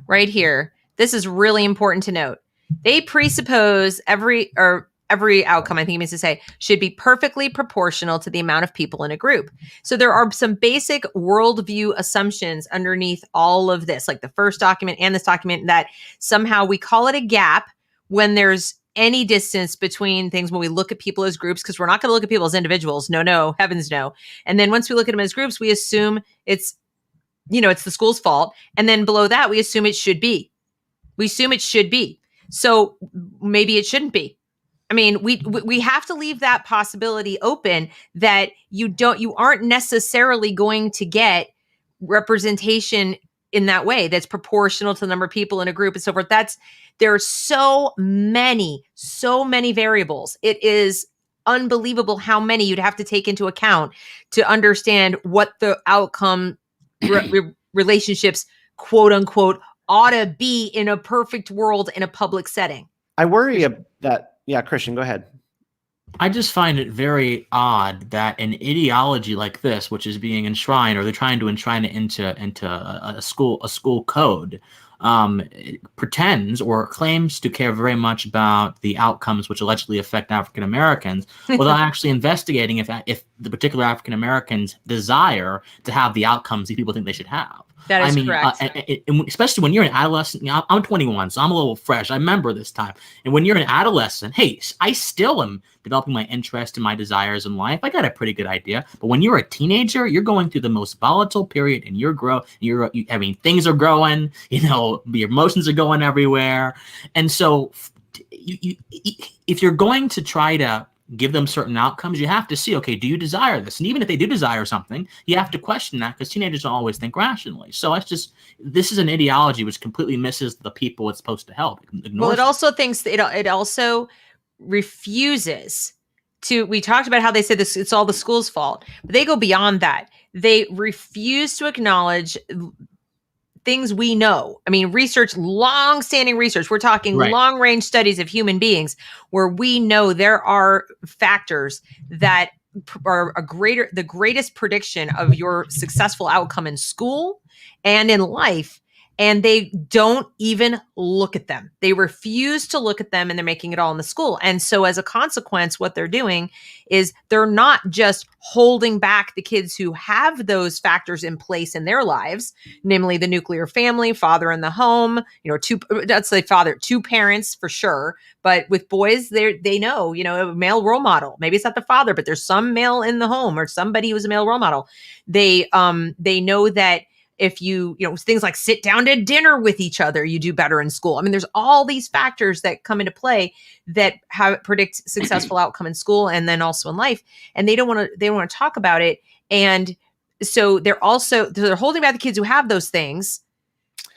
right here, this is really important to note. They presuppose every outcome, I think he means to say, should be perfectly proportional to the amount of people in a group. So there are some basic worldview assumptions underneath all of this, like the first document and this document, that somehow we call it a gap when there's any distance between things when we look at people as groups, because we're not going to look at people as individuals. No, heavens no. And then once we look at them as groups, we assume it's the school's fault. And then below that, we assume it should be. We assume it should be. So maybe it shouldn't be. I mean, we have to leave that possibility open that you aren't necessarily going to get representation in that way that's proportional to the number of people in a group and so forth. There are so many variables. It is unbelievable how many you'd have to take into account to understand what the outcome relationships, quote unquote, ought to be in a perfect world in a public setting. I worry that, yeah, Christian, go ahead. I just find it very odd that an ideology like this, which is being enshrined, or they're trying to enshrine it into a school code, it pretends or claims to care very much about the outcomes which allegedly affect African Americans, without actually investigating if the particular African Americans desire to have the outcomes these people think they should have. That is correct. Especially when you're an adolescent. You know, I'm 21, so I'm a little fresh. I remember this time. And when you're an adolescent, hey, I still am developing my interest and my desires in life. I got a pretty good idea. But when you're a teenager, you're going through the most volatile period in your growth. Things are growing. You know, your emotions are going everywhere. And so, if you're going to try to give them certain outcomes, you have to see, okay, do you desire this? And even if they do desire something, you have to question that, because teenagers don't always think rationally. So this is an ideology which completely misses the people it's supposed to help. Well, it also thinks that it also refuses to, we talked about how they said this, it's all the school's fault, but they go beyond that. They refuse to acknowledge things we know. I mean, research, long-standing research. We're talking long-range studies of human beings where we know there are factors that are the greatest prediction of your successful outcome in school and in life. And they don't even look at them. They refuse to look at them, and they're making it all in the school. And so as a consequence, what they're doing is they're not just holding back the kids who have those factors in place in their lives, namely the nuclear family, father in the home, two parents for sure. But with boys, they know, a male role model. Maybe it's not the father, but there's some male in the home or somebody who's a male role model. They know that if you things like sit down to dinner with each other, you do better in school. I mean, there's all these factors that come into play that predict successful outcome in school and then also in life. And they don't want to talk about it. And so they're holding back the kids who have those things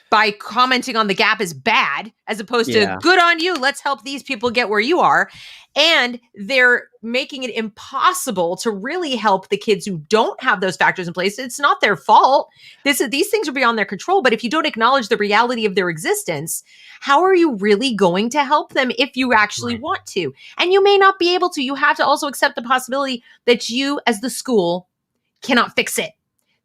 by commenting on the gap is bad, as opposed to good on you. Let's help these people get where you are. And they're making it impossible to really help the kids who don't have those factors in place. It's not their fault. These things are beyond their control. But if you don't acknowledge the reality of their existence, how are you really going to help them if you actually want to? And you may not be able to. You have to also accept the possibility that you, as the school, cannot fix it.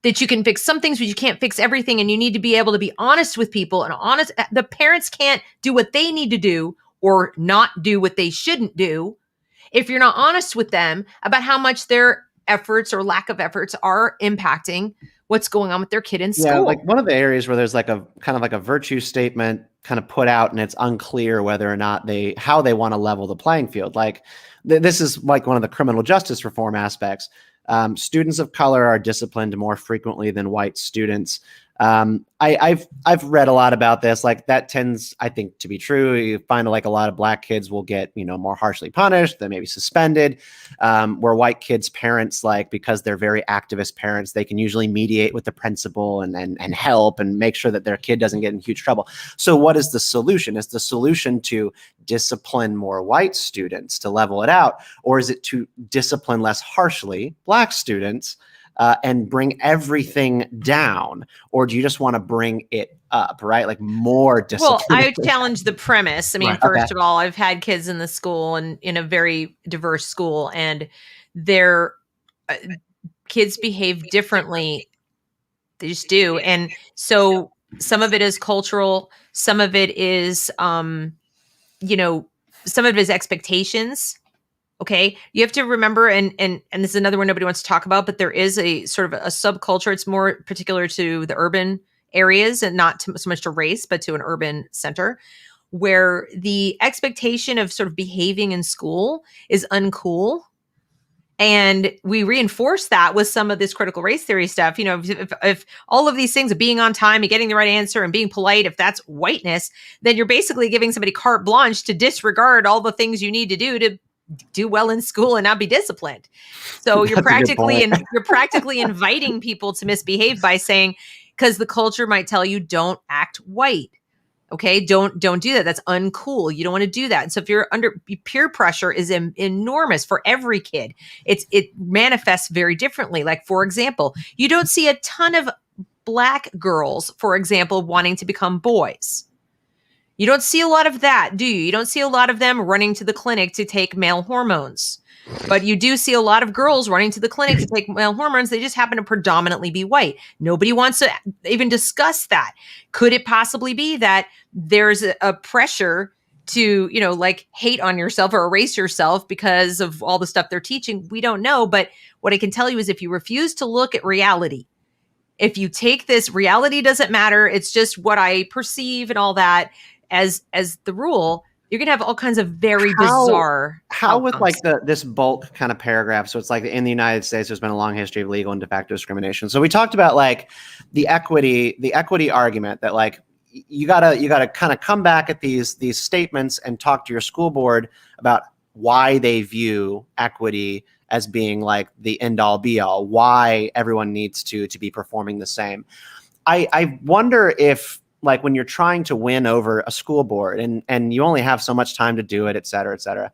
That you can fix some things, but you can't fix everything. And you need to be able to be honest with people and honest. The parents can't do what they need to do or not do what they shouldn't do if you're not honest with them about how much their efforts or lack of efforts are impacting what's going on with their kid in school. Yeah, like one of the areas where there's like a kind of like a virtue statement kind of put out, and it's unclear whether or not how they want to level the playing field. Like this is like one of the criminal justice reform aspects. Students of color are disciplined more frequently than white students. I've read a lot about this. Like that tends, I think, to be true. You find like a lot of black kids will get, more harshly punished, they may be suspended. Where white kids' parents, like because they're very activist parents, they can usually mediate with the principal and help and make sure that their kid doesn't get in huge trouble. So what is the solution? Is the solution to discipline more white students to level it out, or is it to discipline less harshly black students? And bring everything down, or do you just want to bring it up, right? Like more discipline. Well, I challenge the premise. I mean, first of all, I've had kids in the school and in a very diverse school, and their kids behave differently. They just do. And so some of it is cultural. Some of it is, some of it is expectations. Okay, you have to remember, and this is another one nobody wants to talk about, but there is a sort of a subculture. It's more particular to the urban areas and not so much to race, but to an urban center, where the expectation of sort of behaving in school is uncool. And we reinforce that with some of this critical race theory stuff. If all of these things of being on time and getting the right answer and being polite, if that's whiteness, then you're basically giving somebody carte blanche to disregard all the things you need to do well in school and not be disciplined. So you're practically inviting people to misbehave by saying, because the culture might tell you don't act white. Okay, don't do that. That's uncool. You don't want to do that. And so if you're under peer pressure is enormous for every kid. It manifests very differently. Like, for example, you don't see a ton of Black girls, for example, wanting to become boys. You don't see a lot of that, do you? You don't see a lot of them running to the clinic to take male hormones. But you do see a lot of girls running to the clinic to take male hormones. They just happen to predominantly be white. Nobody wants to even discuss that. Could it possibly be that there's a pressure to, like hate on yourself or erase yourself because of all the stuff they're teaching? We don't know. But what I can tell you is if you refuse to look at reality, if you take this reality doesn't matter, it's just what I perceive and all that as the rule, you're gonna have all kinds of very bizarre how with outcomes. like this bulk kind of paragraph. So it's like in the United States, there's been a long history of legal and de facto discrimination. So we talked about like the equity argument that like you gotta kind of come back at these statements and talk to your school board about why they view equity as being like the end all be all, why everyone needs to be performing the same. I wonder if like when you're trying to win over a school board and you only have so much time to do it, et cetera,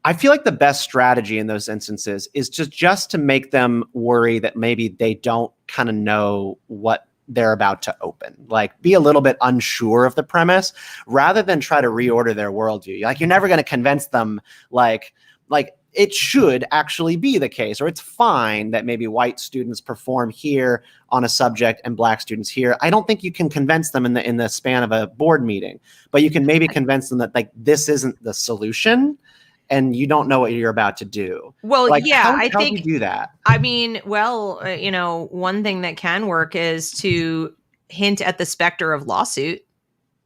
I feel like the best strategy in those instances is just to make them worry that maybe they don't kind of know what they're about to open, like be a little bit unsure of the premise rather than try to reorder their worldview. Like you're never going to convince them like it should actually be the case, or it's fine that maybe white students perform here on a subject and Black students here. I don't think you can convince them in the span of a board meeting, but you can maybe convince them that like this isn't the solution and you don't know what you're about to do. Well, like, yeah, how do you do that? I mean, well, one thing that can work is to hint at the specter of lawsuit.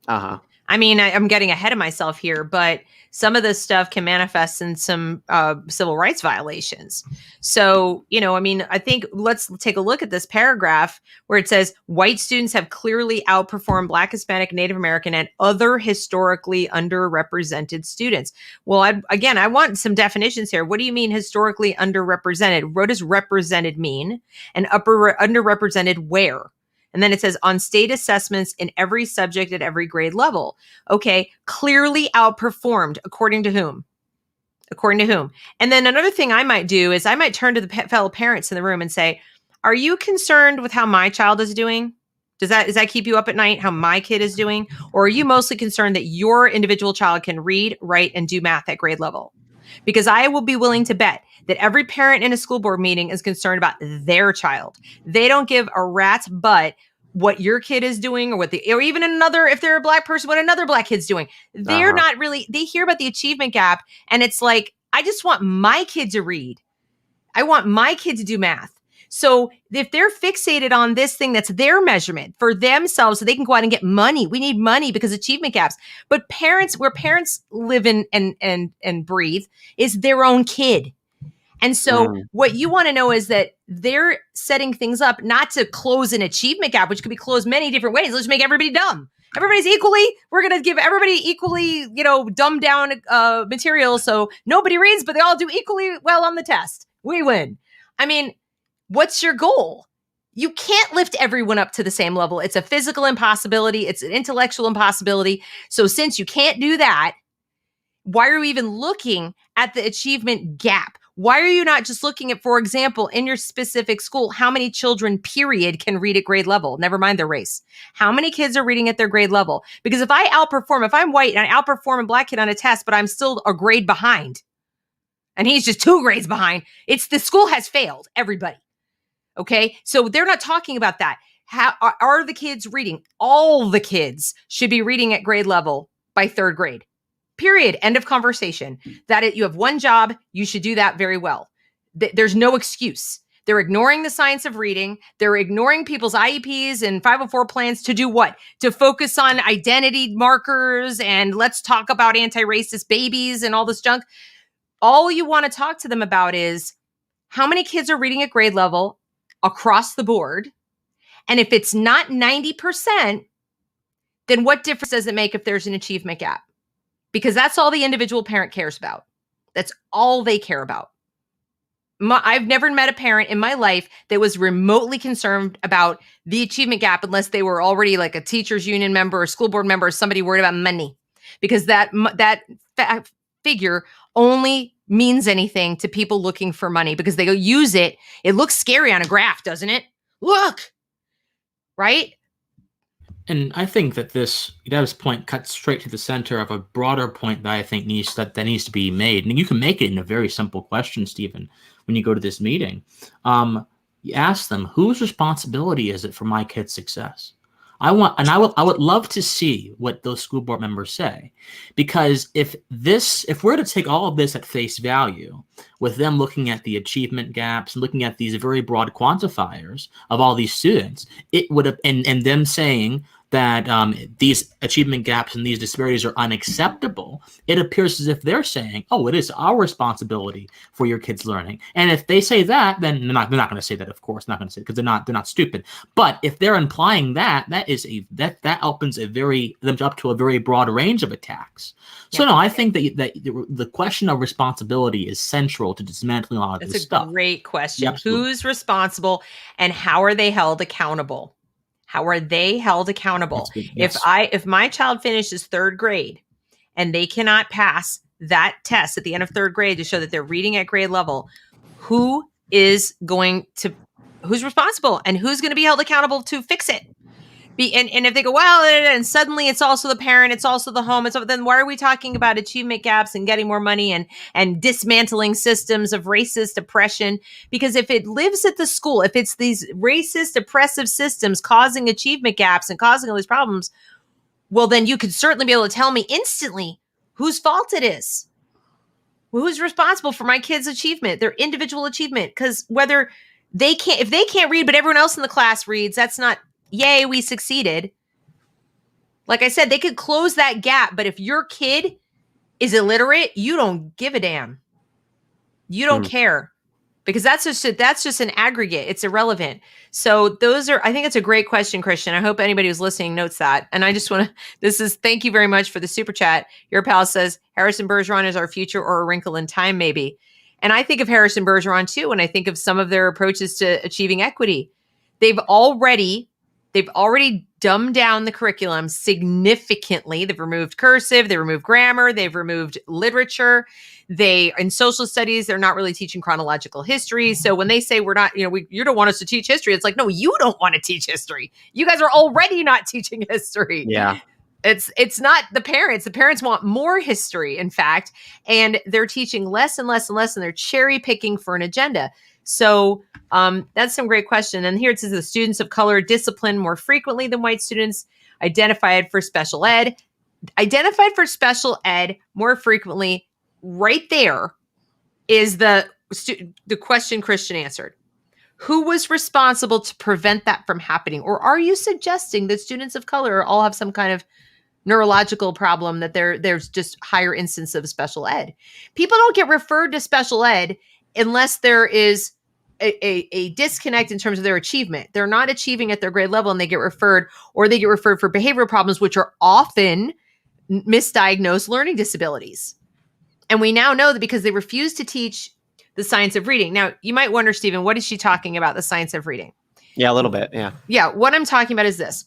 Uh-huh. I mean, I'm getting ahead of myself here, but some of this stuff can manifest in some civil rights violations. So, I think let's take a look at this paragraph where it says white students have clearly outperformed Black, Hispanic, Native American, and other historically underrepresented students. Well, I want some definitions here. What do you mean historically underrepresented? What does represented mean? And underrepresented where? And then it says on state assessments in every subject at every grade level. Okay, clearly outperformed. According to whom? According to whom? And then another thing I might do is I might turn to the fellow parents in the room and say, are you concerned with how my child is doing? Does that keep you up at night, how my kid is doing? Or are you mostly concerned that your individual child can read, write, and do math at grade level? Because I will be willing to bet that every parent in a school board meeting is concerned about their child. They don't give a rat's butt what your kid is doing or even another, if they're a Black person, what another Black kid's doing. They're not really, they hear about the achievement gap and it's like, I just want my kid to read. I want my kid to do math. So if they're fixated on this thing that's their measurement for themselves so they can go out and get money, we need money because achievement gaps. But parents, where parents live in and breathe is their own kid. And so what you want to know is that they're setting things up not to close an achievement gap, which could be closed many different ways. Let's make everybody dumb. We're going to give everybody equally, dumbed down material. So nobody reads, but they all do equally well on the test. We win. I mean, what's your goal? You can't lift everyone up to the same level. It's a physical impossibility. It's an intellectual impossibility. So since you can't do that, why are you even looking at the achievement gap? Why are you not just looking at, for example, in your specific school, how many children, period, can read at grade level? Never mind their race. How many kids are reading at their grade level? Because if I'm white and I outperform a Black kid on a test, but I'm still a grade behind, and he's just 2 grades behind, it's the school has failed everybody. Okay? So they're not talking about that. How are the kids reading? All the kids should be reading at grade level by 3rd grade. Period. End of conversation. You have one job. You should do that very well. There's no excuse. They're ignoring the science of reading. They're ignoring people's IEPs and 504 plans to do what? To focus on identity markers and let's talk about anti-racist babies and all this junk. All you want to talk to them about is how many kids are reading at grade level across the board. And if it's not 90%, then what difference does it make if there's an achievement gap? Because that's all the individual parent cares about. That's all they care about. I've never met a parent in my life that was remotely concerned about the achievement gap unless they were already like a teachers union member or school board member or somebody worried about money. Because that figure only means anything to people looking for money because they go use it. It looks scary on a graph, doesn't it? Look, right? And I think that this Deb's point cuts straight to the center of a broader point that I think needs to be made. And you can make it in a very simple question, Stephen, when you go to this meeting. You ask them, whose responsibility is it for my kid's success? I would love to see what those school board members say, because if we're to take all of this at face value, with them looking at the achievement gaps and looking at these very broad quantifiers of all these students, it would have, and them saying that these achievement gaps and these disparities are unacceptable, it appears as if they're saying, oh, it is our responsibility for your kids' learning. And if they say that, then they're not going to say that, of course, not going to say it, because they're not stupid. But if they're implying that opens them up to a very broad range of attacks. So no, I think that the question of responsibility is central to dismantling a lot of this stuff. That's a great question. Yeah, who's responsible and how are they held accountable? How are they held accountable? Yes. If my child finishes third grade and they cannot pass that test at the end of third grade to show that they're reading at grade level, who's responsible and who's going to be held accountable to fix it? And if they go, well, and suddenly it's also the parent, it's also the home, then why are we talking about achievement gaps and getting more money and dismantling systems of racist oppression? Because if it lives at the school, if it's these racist oppressive systems causing achievement gaps and causing all these problems, well, then you could certainly be able to tell me instantly whose fault it is. Who's responsible for my kids' achievement, their individual achievement? Because if they can't read, but everyone else in the class reads, that's not, yay, we succeeded. Like I said, they could close that gap, but if your kid is illiterate, you don't give a damn. You don't care, because that's just an aggregate. It's irrelevant. So I think it's a great question, Christian. I hope anybody who's listening notes that. And I just want to, thank you very much for the super chat. Your pal says, Harrison Bergeron is our future or a wrinkle in time, maybe. And I think of Harrison Bergeron too, when I think of some of their approaches to achieving equity. They've already dumbed down the curriculum significantly. They've removed cursive, they removed grammar, they've removed literature. In social studies, they're not really teaching chronological history. So when they say we're not, you don't want us to teach history, it's like, no, you don't want to teach history. You guys are already not teaching history. Yeah. It's not the parents. The parents want more history, in fact, and they're teaching less and less and less, and they're cherry picking for an agenda. So that's some great question. And here it says the students of color discipline more frequently than white students, identified for special ed more frequently. Right there is the question Christian answered. Who was responsible to prevent that from happening? Or are you suggesting that students of color all have some kind of neurological problem, that there's just higher instance of special ed? People don't get referred to special ed unless there is a disconnect in terms of their achievement. They're not achieving at their grade level and they get referred, or they get referred for behavioral problems, which are often misdiagnosed learning disabilities. And we now know that because they refuse to teach the science of reading. Now, you might wonder, Stephen, what is she talking about, the science of reading? Yeah, a little bit. Yeah. Yeah. What I'm talking about is this.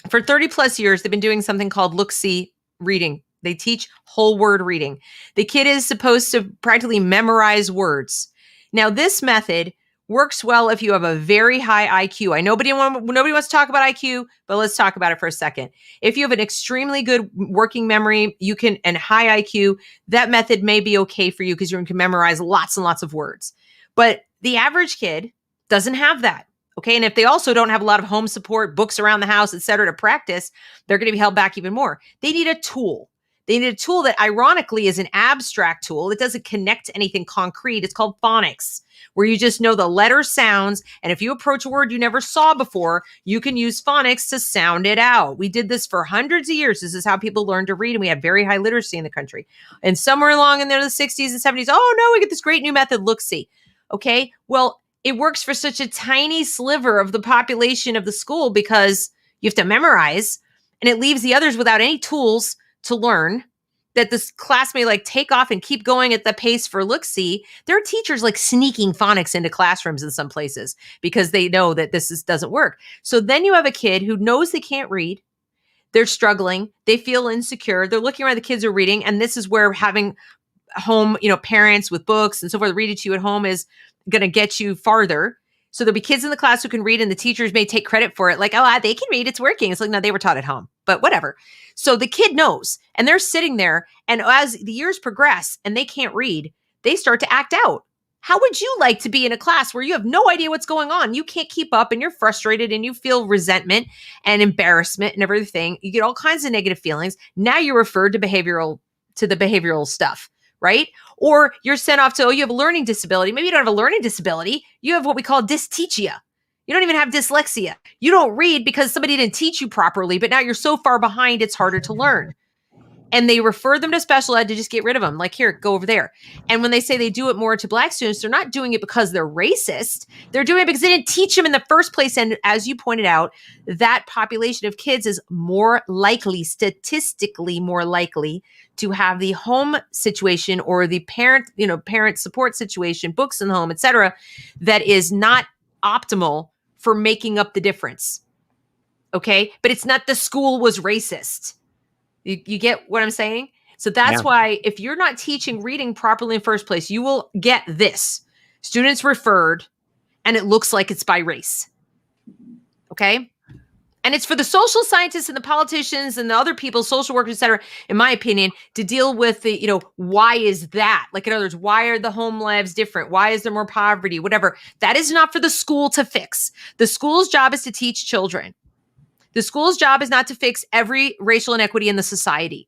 For 30 plus years, they've been doing something called look-see reading. They teach whole word reading. The kid is supposed to practically memorize words. Now, this method works well if you have a very high IQ. I know nobody wants to talk about IQ, but let's talk about it for a second. If you have an extremely good working memory, and high IQ, that method may be okay for you because you can memorize lots and lots of words. But the average kid doesn't have that. Okay. And if they also don't have a lot of home support, books around the house, et cetera, to practice, they're going to be held back even more. They need a tool. They need a tool that ironically is an abstract tool. It doesn't connect to anything concrete. It's called phonics, where you just know the letter sounds. And if you approach a word you never saw before, you can use phonics to sound it out. We did this for hundreds of years. This is how people learned to read. And we had very high literacy in the country. And somewhere along in the 60s and 70s, oh no, we get this great new method, look-see. Okay. Well, it works for such a tiny sliver of the population of the school because you have to memorize, and it leaves the others without any tools to learn, that this class may take off and keep going at the pace for look-see. There are teachers sneaking phonics into classrooms in some places because they know that doesn't work. So then you have a kid who knows they can't read. They're struggling. They feel insecure. They're looking around, the kids are reading. And this is where having home, parents with books and so forth, read it to you at home is going to get you farther. So there'll be kids in the class who can read, and the teachers may take credit for it. Like, oh, they can read, it's working. It's like, no, they were taught at home, but whatever. So the kid knows, and they're sitting there, and as the years progress and they can't read, they start to act out. How would you like to be in a class where you have no idea what's going on? You can't keep up, and you're frustrated, and you feel resentment and embarrassment and everything. You get all kinds of negative feelings. Now you're referred to the behavioral stuff, right? Or you're sent off to, oh, you have a learning disability. Maybe you don't have a learning disability. You have what we call dystechia. You don't even have dyslexia. You don't read because somebody didn't teach you properly, but now you're so far behind, it's harder to learn. And they refer them to special ed to just get rid of them. Like, here, go over there. And when they say they do it more to Black students, they're not doing it because they're racist. They're doing it because they didn't teach them in the first place. And as you pointed out, that population of kids is more likely, statistically more likely, to have the home situation or the parent support situation, books in the home, et cetera, that is not optimal for making up the difference. Okay? But it's not the school was racist. You get what I'm saying? So that's why if you're not teaching reading properly in first place, you will get this. Students referred, and it looks like it's by race. Okay? And it's for the social scientists and the politicians and the other people, social workers, et cetera, in my opinion, to deal with the, why is that? Like, in other words, why are the home lives different? Why is there more poverty? Whatever. That is not for the school to fix. The school's job is to teach children. The school's job is not to fix every racial inequity in the society.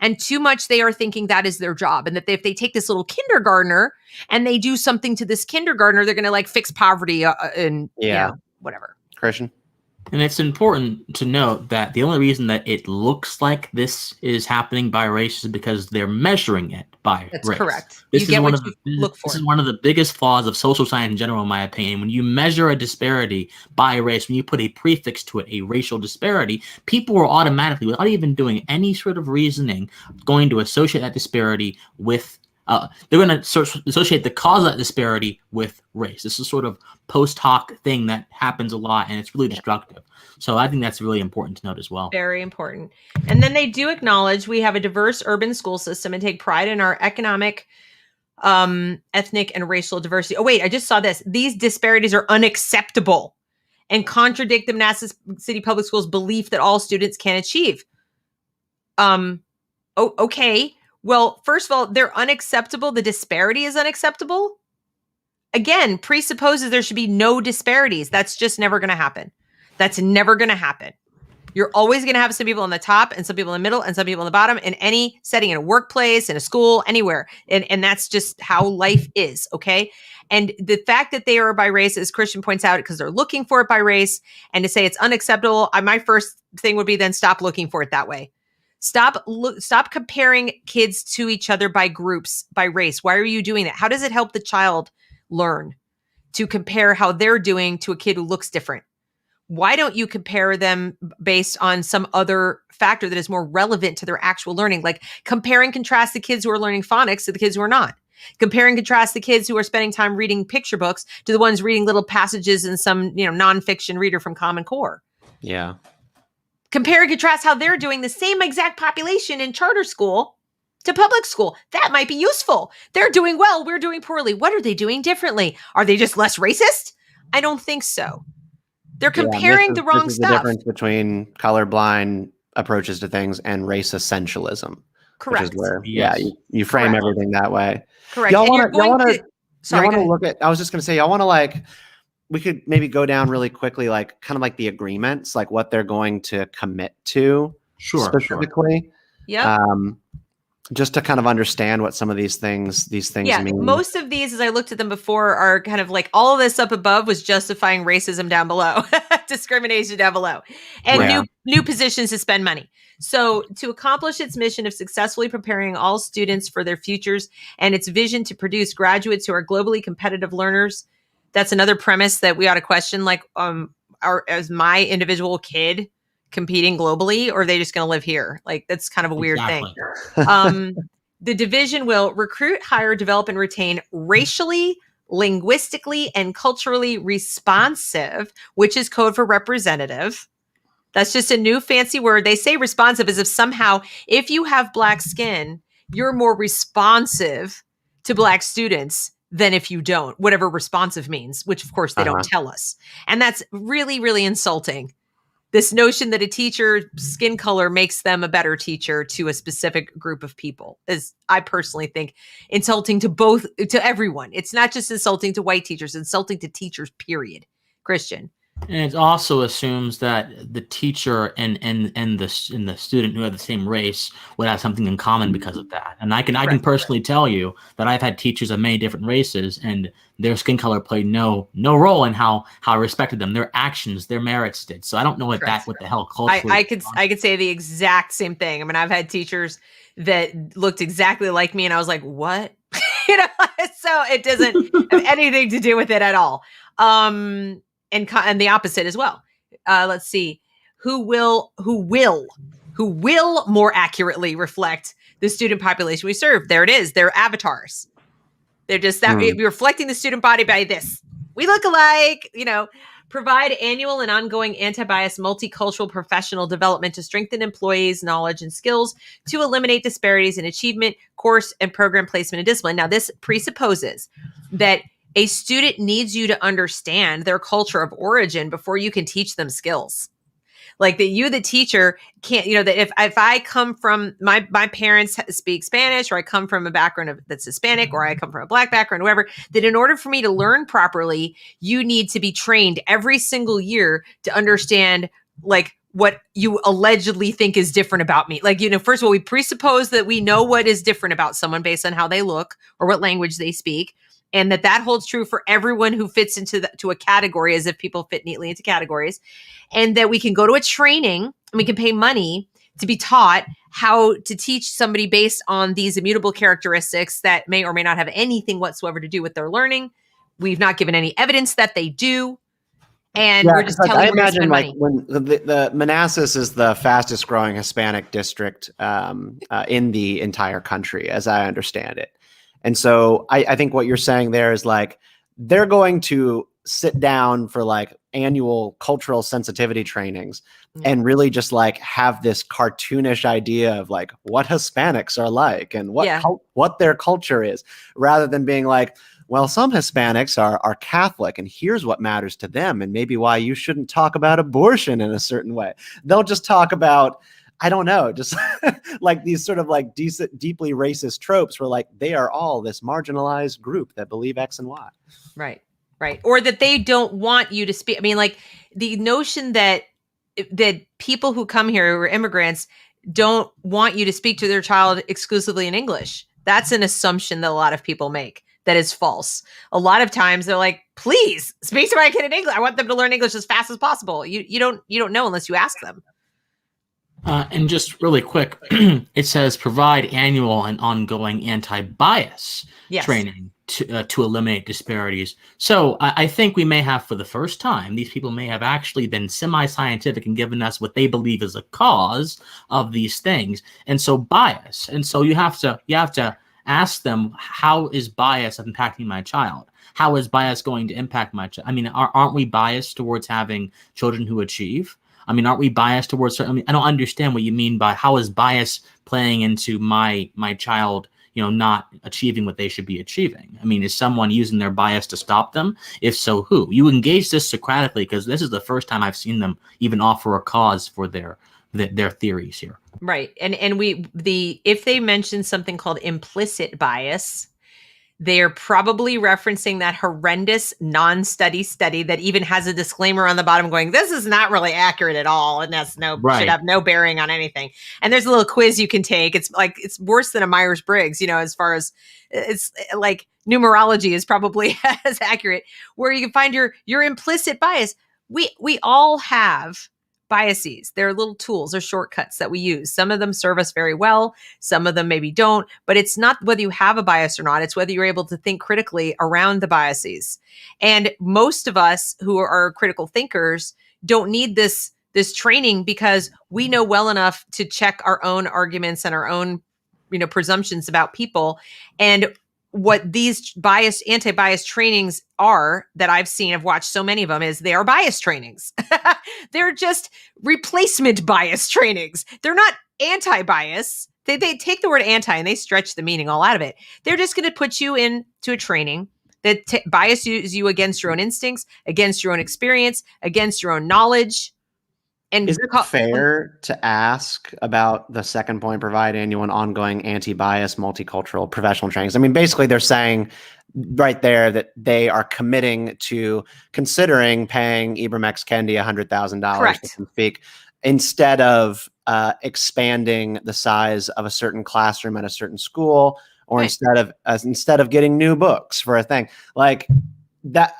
And too much they are thinking that is their job. And that if they take this little kindergartner and they do something to this kindergartner, they're going to fix poverty and whatever. Christian? And it's important to note that the only reason that it looks like this is happening by race is because they're measuring it by race. That's correct. This you is get one what of you the, look for. This is one of the biggest flaws of social science in general, in my opinion. When you measure a disparity by race, when you put a prefix to it, a racial disparity, people are automatically, without even doing any sort of reasoning, going to associate that disparity with they're going to associate the cause of that disparity with race. This is sort of post hoc thing that happens a lot, and it's really destructive. So I think that's really important to note as well. Very important. And then they do acknowledge we have a diverse urban school system and take pride in our economic, ethnic, and racial diversity. Oh, wait, I just saw this. These disparities are unacceptable and contradict the Manassas City Public Schools' belief that all students can achieve. Okay. Well, first of all, they're unacceptable. The disparity is unacceptable. Again, presupposes there should be no disparities. That's just never going to happen. That's never going to happen. You're always going to have some people on the top and some people in the middle and some people on the bottom in any setting, in a workplace, in a school, anywhere. And that's just how life is. Okay. And the fact that they are by race, as Christian points out, because they're looking for it by race, and to say it's unacceptable, my first thing would be then stop looking for it that way. Stop comparing kids to each other by groups, by race. Why are you doing that? How does it help the child learn to compare how they're doing to a kid who looks different? Why don't you compare them based on some other factor that is more relevant to their actual learning? Like compare and contrast the kids who are learning phonics to the kids who are not. Compare and contrast the kids who are spending time reading picture books to the ones reading little passages in some, nonfiction reader from Common Core. Yeah. Compare and contrast how they're doing the same exact population in charter school to public school. That might be useful. They're doing well. We're doing poorly. What are they doing differently? Are they just less racist? I don't think so. They're comparing the wrong stuff. The difference between colorblind approaches to things and race essentialism. Correct. Which is where, you frame everything that way. Correct. Y'all want to look at, I was just going to say, y'all want to we could maybe go down really quickly, kind of the agreements, what they're going to commit to specifically. Yeah. Just to kind of understand what some of these things mean. Most of these, as I looked at them before, are kind of all of this up above was justifying racism down below, discrimination down below, and new positions to spend money. So to accomplish its mission of successfully preparing all students for their futures and its vision to produce graduates who are globally competitive learners, that's another premise that we ought to question. As my individual kid competing globally, or are they just going to live here? That's kind of a weird thing. The division will recruit, hire, develop, and retain racially, linguistically, and culturally responsive, which is code for representative. That's just a new fancy word. They say responsive as if somehow if you have Black skin, you're more responsive to Black students than if you don't, whatever responsive means, which of course they don't tell us. And that's really, really insulting. This notion that a teacher's skin color makes them a better teacher to a specific group of people is, I personally think, insulting to everyone. It's not just insulting to white teachers, it's insulting to teachers, period. Christian. And it also assumes that the teacher and the student who have the same race would have something in common because of that. And I can personally tell you that I've had teachers of many different races, and their skin color played no role in how I respected them. Their actions, their merits did. So I don't know what the hell culturally. I could say the exact same thing. I mean, I've had teachers that looked exactly like me, and I was like, what? So it doesn't have anything to do with it at all. And the opposite as well. Let's see, who will more accurately reflect the student population we serve? There it is. They're avatars. They're just that reflecting the student body by this. We look alike. Provide annual and ongoing anti-bias multicultural professional development to strengthen employees' knowledge and skills to eliminate disparities in achievement, course and program placement, and discipline. Now, this presupposes that a student needs you to understand their culture of origin before you can teach them skills. Like that you, the teacher, can't, that if I come from, my parents speak Spanish, or I come from a background that's Hispanic, or I come from a Black background, whatever, that in order for me to learn properly, you need to be trained every single year to understand like what you allegedly think is different about me. Like, first of all, we presuppose that we know what is different about someone based on how they look or what language they speak. And that holds true for everyone who fits to a category, as if people fit neatly into categories. And that we can go to a training and we can pay money to be taught how to teach somebody based on these immutable characteristics that may or may not have anything whatsoever to do with their learning. We've not given any evidence that they do. And we're just telling you to spend money. When the Manassas is the fastest growing Hispanic district in the entire country, as I understand it. And so I think what you're saying there is like, they're going to sit down for like annual cultural sensitivity trainings and really just like have this cartoonish idea of like what Hispanics are like and what their culture is, rather than being like, well, some Hispanics are Catholic and here's what matters to them and maybe why you shouldn't talk about abortion in a certain way. They'll just talk about, I don't know, just like these sort of like deeply racist tropes where like they are all this marginalized group that believe X and Y. Right. Or that they don't want you to speak. I mean, like the notion that people who come here who are immigrants don't want you to speak to their child exclusively in English. That's an assumption that a lot of people make that is false. A lot of times they're like, please speak to my kid in English. I want them to learn English as fast as possible. You don't know unless you ask them. And just really quick, it says provide annual and ongoing anti-bias training to eliminate disparities. So I think we may have, for the first time, these people may have actually been semi-scientific and given us what they believe is a cause of these things. And so bias. And so you have to ask them, how is bias impacting my child? How is bias going to impact my child? I mean, aren't we biased towards having children who achieve? I mean, aren't we biased towards certain? I mean, I don't understand what you mean by how is bias playing into my child, not achieving what they should be achieving. I mean, is someone using their bias to stop them? If so, who? You engage this Socratically, because this is the first time I've seen them even offer a cause for their theories here. Right. And if they mention something called implicit bias, they're probably referencing that horrendous non-study study that even has a disclaimer on the bottom going, this is not really accurate at all. And that's should have no bearing on anything. And there's a little quiz you can take. It's like, it's worse than a Myers-Briggs, as far as it's like numerology is probably as accurate, where you can find your implicit bias. We all have biases. They're little tools or shortcuts that we use. Some of them serve us very well. Some of them maybe don't, but it's not whether you have a bias or not. It's whether you're able to think critically around the biases. And most of us who are critical thinkers don't need this training, because we know well enough to check our own arguments and our own, presumptions about people. And what these anti-bias trainings are that I've watched so many of them, is they are bias trainings. They're just replacement bias trainings. They're not anti-bias. They take the word anti and they stretch the meaning all out of it. They're just going to put you into a training that biases you against your own instincts, against your own experience, against your own knowledge. And is it fair to ask about the second point, provide annual and ongoing anti-bias multicultural professional trainings? I mean, basically they're saying right there that they are committing to considering paying Ibram X. Kendi $100,000 to speak instead of expanding the size of a certain classroom at a certain school, or instead of getting new books for a thing like that.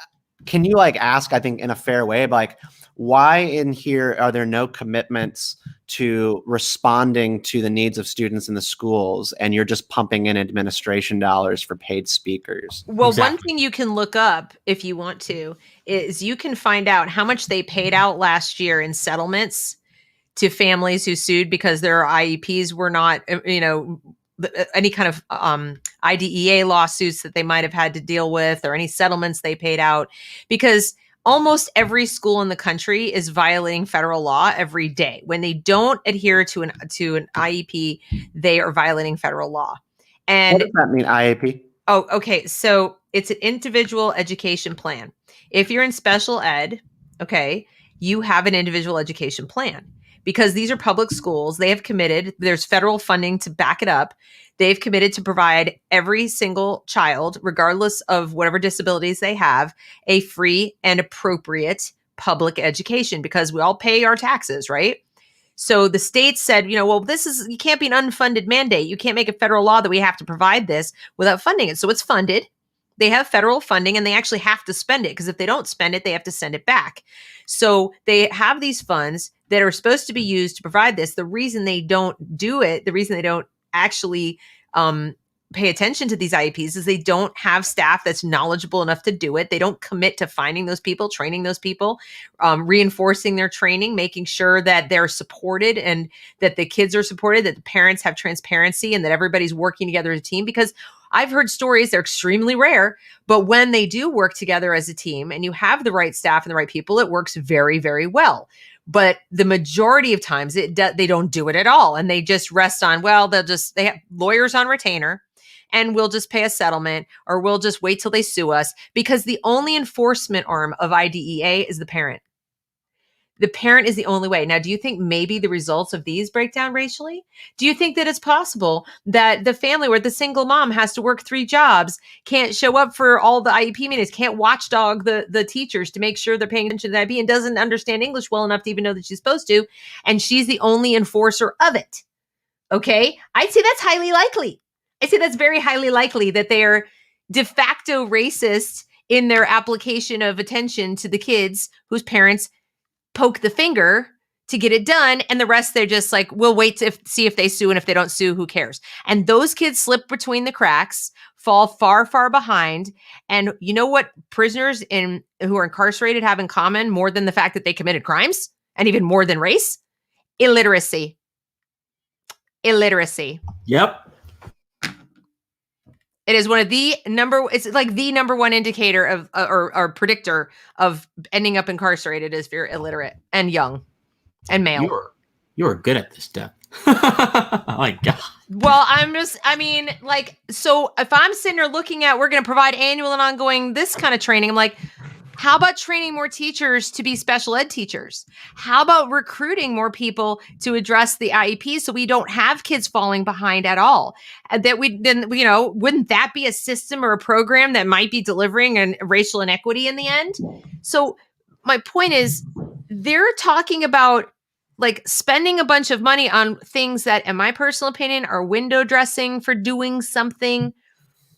Can you like ask, I think in a fair way, like, why in here are there no commitments to responding to the needs of students in the schools, and you're just pumping in administration dollars for paid speakers? Well, one thing you can look up if you want to is you can find out how much they paid out last year in settlements to families who sued because their IEPs were not, any kind of IDEA lawsuits that they might have had to deal with, or any settlements they paid out, because almost every school in the country is violating federal law every day. When they don't adhere to an IEP, they are violating federal law. And what does that mean, IEP? Oh, okay. So it's an individual education plan. If you're in special ed, okay, you have an individual education plan. Because these are public schools, they have committed, there's federal funding to back it up. They've committed to provide every single child, regardless of whatever disabilities they have, a free and appropriate public education, because we all pay our taxes, right? So the state said, well, you can't be an unfunded mandate. You can't make a federal law that we have to provide this without funding it. So it's funded. They have federal funding, and they actually have to spend it, because if they don't spend it, they have to send it back. So they have these funds that are supposed to be used to provide this. The reason they don't do it, the reason they don't actually pay attention to these IEPs, is they don't have staff that's knowledgeable enough to do it. They don't commit to finding those people, training those people, reinforcing their training, making sure that they're supported and that the kids are supported, that the parents have transparency, and that everybody's working together as a team. Because I've heard stories, they're extremely rare, but when they do work together as a team and you have the right staff and the right people, it works very, very well. But the majority of times they don't do it at all. And they just rest on, they have lawyers on retainer, and we'll just pay a settlement, or we'll just wait till they sue us, because the only enforcement arm of IDEA is the parent. The parent is the only way. Now, do you think maybe the results of these break down racially? Do you think that it's possible that the family where the single mom has to work 3 jobs, can't show up for all the IEP meetings, can't watchdog the teachers to make sure they're paying attention to the IEP, and doesn't understand English well enough to even know that she's supposed to, and she's the only enforcer of it? Okay, I'd say that's highly likely. I'd say that's very highly likely that they are de facto racist in their application of attention to the kids whose parents poke the finger to get it done, and the rest they're just like, we'll wait to see if they sue, and if they don't sue, who cares? And those kids slip between the cracks, fall far, far behind. And you know what prisoners who are incarcerated have in common, more than the fact that they committed crimes, and even more than race? Illiteracy. Yep. It is one of it's like the number one indicator of or predictor of ending up incarcerated is if you're illiterate and young and male. You're good at this stuff. Oh my God. Well, so if I'm sitting there looking at, we're going to provide annual and ongoing this kind of training, I'm like, how about training more teachers to be special ed teachers? How about recruiting more people to address the IEP so we don't have kids falling behind at all? Wouldn't that be a system or a program that might be delivering an racial inequity in the end? So my point is, they're talking about like spending a bunch of money on things that, in my personal opinion, are window dressing for doing something,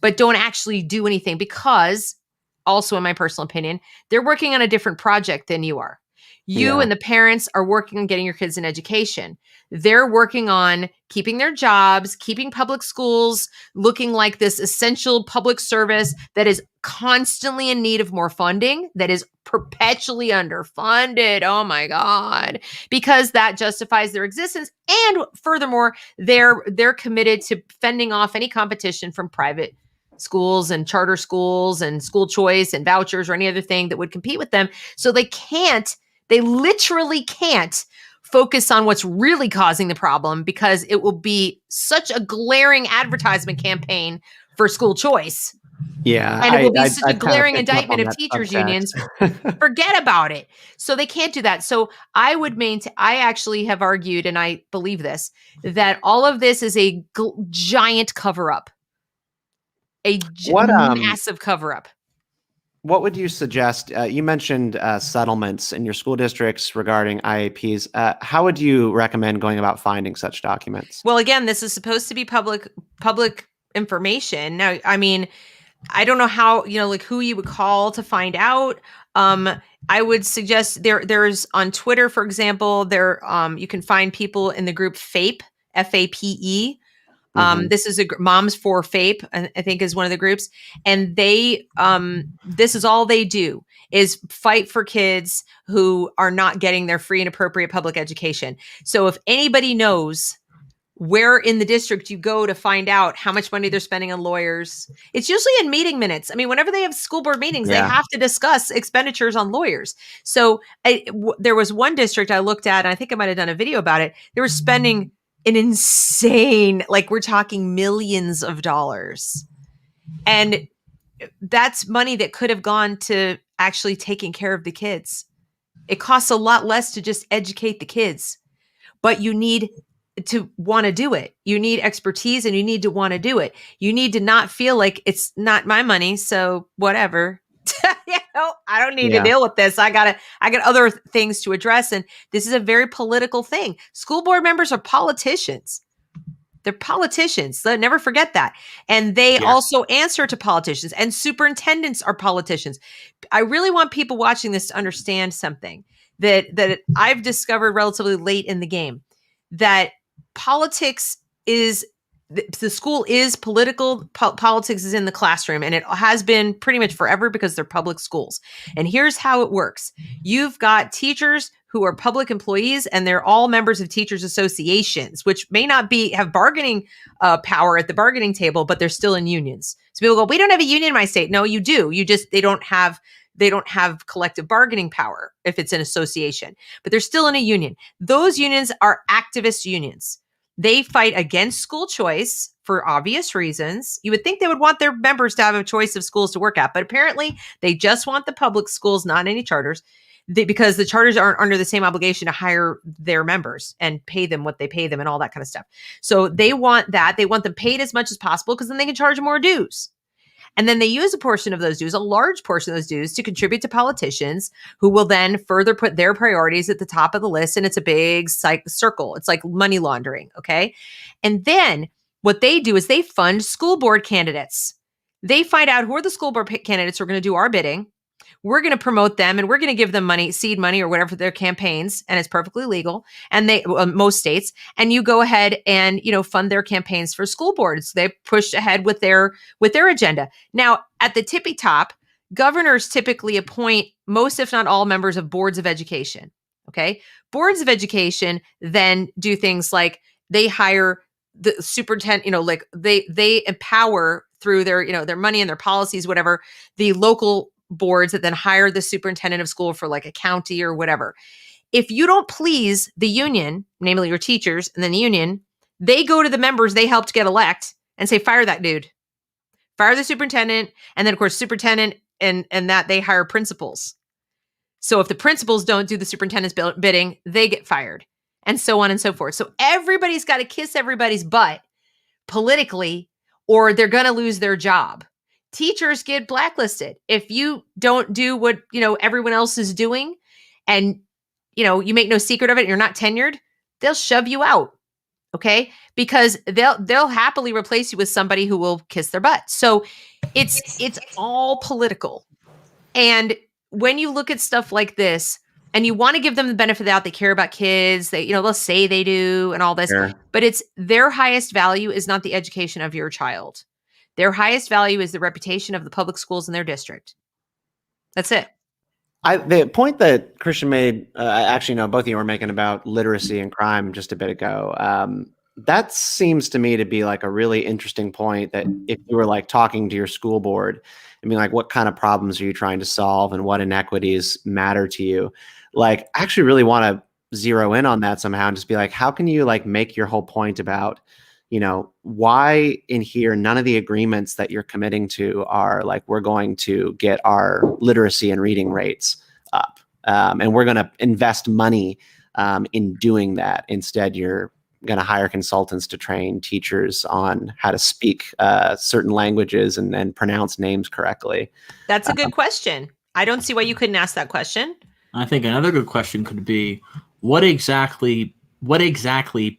but don't actually do anything, because also, in my personal opinion, they're working on a different project than you are. You and the parents are working on getting your kids an education. They're working on keeping their jobs, keeping public schools looking like this essential public service that is constantly in need of more funding, that is perpetually underfunded. Oh my God. Because that justifies their existence. And furthermore, they're committed to fending off any competition from private schools and charter schools and school choice and vouchers or any other thing that would compete with them. So they literally can't focus on what's really causing the problem, because it will be such a glaring advertisement campaign for school choice Yeah, And it will be such a I've kind of glaring picked up indictment on of that teachers' unions. subtext. Forget about it. So they can't do that. So I would maintain, I actually have argued, and I believe this, that all of this is a giant cover up, What massive cover up. What would you suggest? You mentioned settlements in your school districts regarding IAPs. How would you recommend going about finding such documents? Well, again, this is supposed to be public information. Now, I mean, I don't know how, like who you would call to find out. I would suggest there's on Twitter, for example, you can find people in the group FAPE, FAPE. This is Moms for FAPE, I think is one of the groups. And they, this is all they do is fight for kids who are not getting their free and appropriate public education. So if anybody knows where in the district you go to find out how much money they're spending on lawyers, it's usually in meeting minutes. I mean, whenever they have school board meetings, they have to discuss expenditures on lawyers. So there was one district I looked at, and I think I might have done a video about it. They were spending an insane, like we're talking millions of dollars. And that's money that could have gone to actually taking care of the kids. It costs a lot less to just educate the kids, but you need to want to do it. You need expertise and you need to want to do it. You need to not feel like it's not my money, so whatever. I don't need to deal with this. I got other things to address. And this is a very political thing. School board members are politicians. They're politicians. So never forget that. And they also answer to politicians, and superintendents are politicians. I really want people watching this to understand something that I've discovered relatively late in the game, that politics is, the school is political. Politics is in the classroom, and it has been pretty much forever because they're public schools. And here's how it works. You've got teachers who are public employees, and they're all members of teachers associations, which may not have bargaining power at the bargaining table, but they're still in unions. So people go, we don't have a union in my state. No, you do. They don't have collective bargaining power if it's an association, but they're still in a union. Those unions are activist unions. They fight against school choice for obvious reasons. You would think they would want their members to have a choice of schools to work at, but apparently they just want the public schools, not any charters, because the charters aren't under the same obligation to hire their members and pay them what they pay them and all that kind of stuff. So they want that. They want them paid as much as possible because then they can charge more dues. And then they use a portion of those dues, a large portion of those dues, to contribute to politicians who will then further put their priorities at the top of the list. And it's a big circle. It's like money laundering. Okay. And then what they do is they fund school board candidates. They find out who are the school board candidates who are going to do our bidding. We're going to promote them, and we're going to give them money, seed money or whatever for their campaigns. And it's perfectly legal. And most states, and you go ahead and, fund their campaigns for school boards. They push ahead with their agenda. Now, at the tippy top, governors typically appoint most, if not all, members of boards of education. Okay. Boards of education then do things like they hire the superintendent, like they empower through their money and their policies, whatever, the local boards that then hire the superintendent of school for like a county or whatever. If you don't please the union, namely your teachers and then the union, they go to the members they helped get elect and say, fire that dude, fire the superintendent. And then of course, superintendent and that they hire principals. So if the principals don't do the superintendent's bidding, they get fired, and so on and so forth. So everybody's got to kiss everybody's butt politically, or they're going to lose their job. Teachers get blacklisted. If you don't do what, everyone else is doing, and, you make no secret of it, and you're not tenured, they'll shove you out. Okay. Because they'll happily replace you with somebody who will kiss their butt. So it's all political. And when you look at stuff like this, and you want to give them the benefit of the doubt, they care about kids, they'll say they do and all this, but it's their highest value is not the education of your child. Their highest value is the reputation of the public schools in their district. That's it. The point that Christian made, actually, no, both of you were making about literacy and crime just a bit ago. That seems to me to be like a really interesting point, that if you were like talking to your school board, I mean, like, what kind of problems are you trying to solve and what inequities matter to you? Like, I actually really want to zero in on that somehow and just be like, how can you like make your whole point about, why in here none of the agreements that you're committing to are like, we're going to get our literacy and reading rates up, and we're going to invest money in doing that. Instead, you're going to hire consultants to train teachers on how to speak certain languages and pronounce names correctly. That's a good question. I don't see why you couldn't ask that question. I think another good question could be, what exactly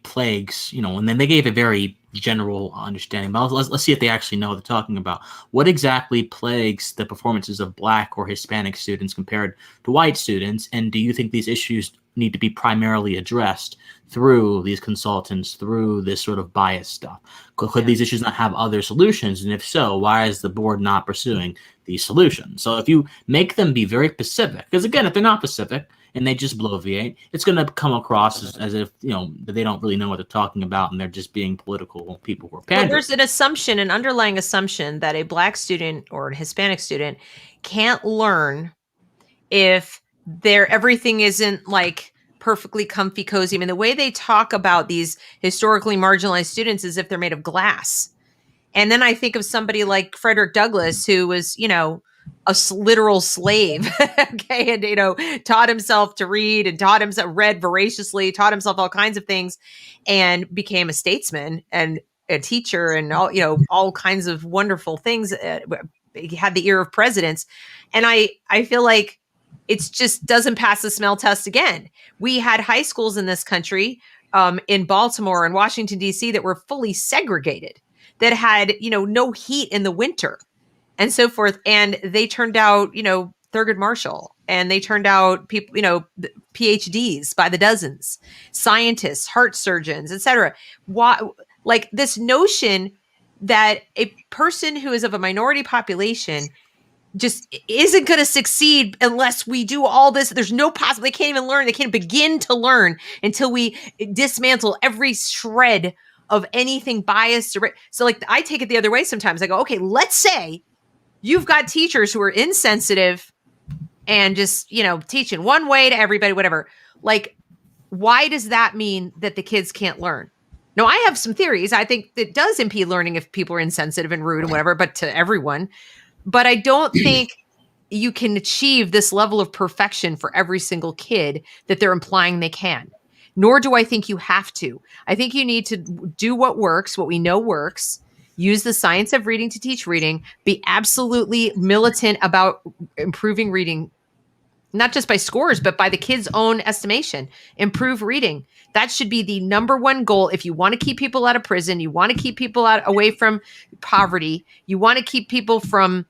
plagues, and then they gave a very general understanding, but let's see if they actually know what they're talking about. What exactly plagues the performances of Black or Hispanic students compared to white students? And do you think these issues need to be primarily addressed through these consultants, through this sort of bias stuff? Could these issues not have other solutions? And if so, why is the board not pursuing these solutions? So if you make them be very specific, because again, if they're not specific and they just bloviate, it's going to come across as if, that they don't really know what they're talking about and they're just being political people who are pandering. Well, there's an assumption, an underlying assumption that a Black student or a Hispanic student can't learn if everything isn't like perfectly comfy, cozy. I mean, the way they talk about these historically marginalized students is if they're made of glass. And then I think of somebody like Frederick Douglass, who was, a literal slave, okay, and taught himself to read and read voraciously, taught himself all kinds of things, and became a statesman and a teacher and all kinds of wonderful things. He had the ear of presidents, and I feel like it's just doesn't pass the smell test again. We had high schools in this country, in Baltimore and Washington, D.C., that were fully segregated, that had, no heat in the winter and so forth. And they turned out, Thurgood Marshall, and they turned out people, PhDs by the dozens, scientists, heart surgeons, etc. Why, like this notion that a person who is of a minority population just isn't going to succeed unless we do all this. There's no possible, they can't even learn. They can't begin to learn until we dismantle every shred of anything biased. So like, I take it the other way sometimes. I go, okay, let's say you've got teachers who are insensitive and just, teaching one way to everybody, whatever. Like, why does that mean that the kids can't learn? No, I have some theories. I think it does impede learning if people are insensitive and rude and whatever, but to everyone. But I don't think you can achieve this level of perfection for every single kid that they're implying they can. Nor do I think you have to. I think you need to do what works, what we know works, use the science of reading to teach reading, be absolutely militant about improving reading, not just by scores, but by the kids' own estimation. Improve reading. That should be the number one goal. If you want to keep people out of prison, you want to keep people away from poverty, you want to keep people from,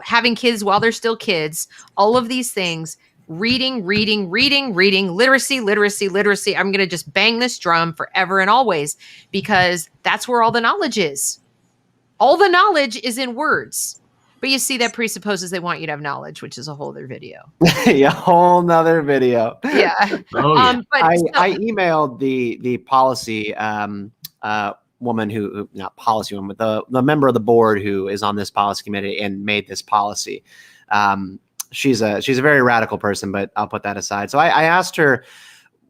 having kids while they're still kids, all of these things, reading, literacy. I'm going to just bang this drum forever and always, because that's where all the knowledge is. All the knowledge is in words. But you see, that presupposes they want you to have knowledge, which is a whole other video. Yeah, whole nother video. Yeah. But I emailed the policy woman who not policy woman, but the member of the board who is on this policy committee and made this policy. She's a very radical person, but I'll put that aside. So I asked her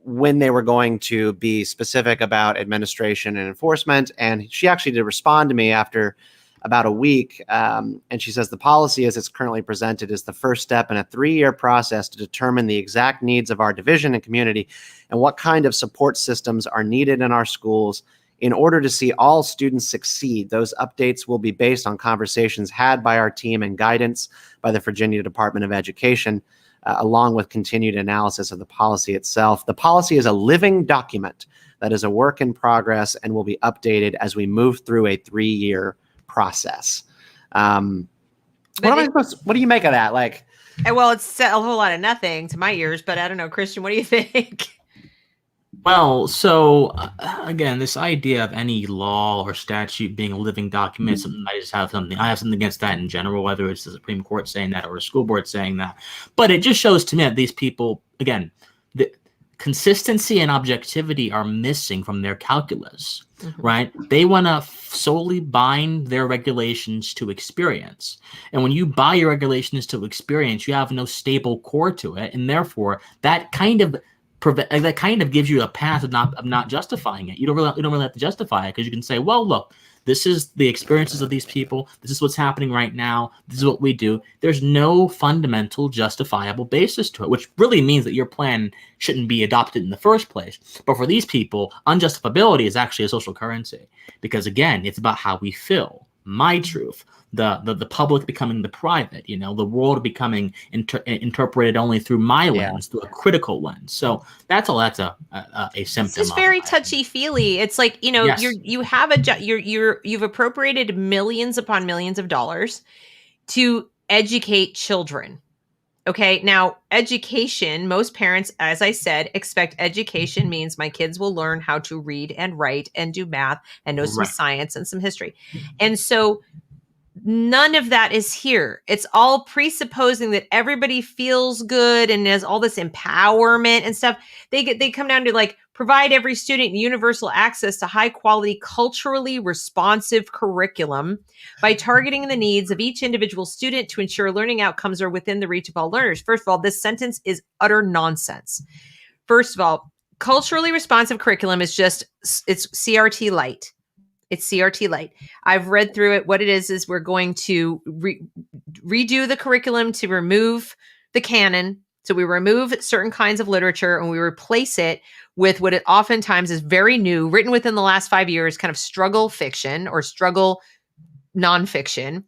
when they were going to be specific about administration and enforcement, and she actually did respond to me after about a week, and she says the policy as it's currently presented is the first step in a 3-year process to determine the exact needs of our division and community and what kind of support systems are needed in our schools in order to see all students succeed. Those updates will be based on conversations had by our team and guidance by the Virginia Department of Education, along with continued analysis of the policy itself. The policy is a living document that is a work in progress and will be updated as we move through a 3-year process. What do you make of that? Like, well, it's a whole lot of nothing to my ears, but I don't know, Christian, what do you think? Well, so again, this idea of any law or statute being a living document, something I have something against that in general, whether it's the Supreme Court saying that or a school board saying that. But it just shows to me that these people, again, the consistency and objectivity are missing from their calculus, right? They want to solely bind their regulations to experience. And when you buy your regulations to experience, you have no stable core to it. And therefore, that kind of that kind of gives you a path of not justifying it. You don't really have to justify it, because you can say, well, look, this is the experiences of these people. This is what's happening right now. This is what we do. There's no fundamental justifiable basis to it, which really means that your plan shouldn't be adopted in the first place. But for these people, unjustifiability is actually a social currency, because again, it's about how we feel. My truth, the public becoming the private, the world becoming interpreted only through my lens, through a critical lens. So that's a symptom. It's just very touchy feely. It's like, Yes. you've appropriated millions upon millions of dollars to educate children. Okay. Now, education, most parents, as I said, expect education means my kids will learn how to read and write and do math and know some science and some history. And so none of that is here. It's all presupposing that everybody feels good and has all this empowerment and stuff. They come down to like, provide every student universal access to high quality, culturally responsive curriculum by targeting the needs of each individual student to ensure learning outcomes are within the reach of all learners. First of all, this sentence is utter nonsense. First of all, culturally responsive curriculum is it's CRT light. It's CRT light. I've read through it. What it is we're going to redo the curriculum to remove the canon. So we remove certain kinds of literature and we replace it with what it oftentimes is very new, written within the last 5 years, kind of struggle fiction or struggle nonfiction.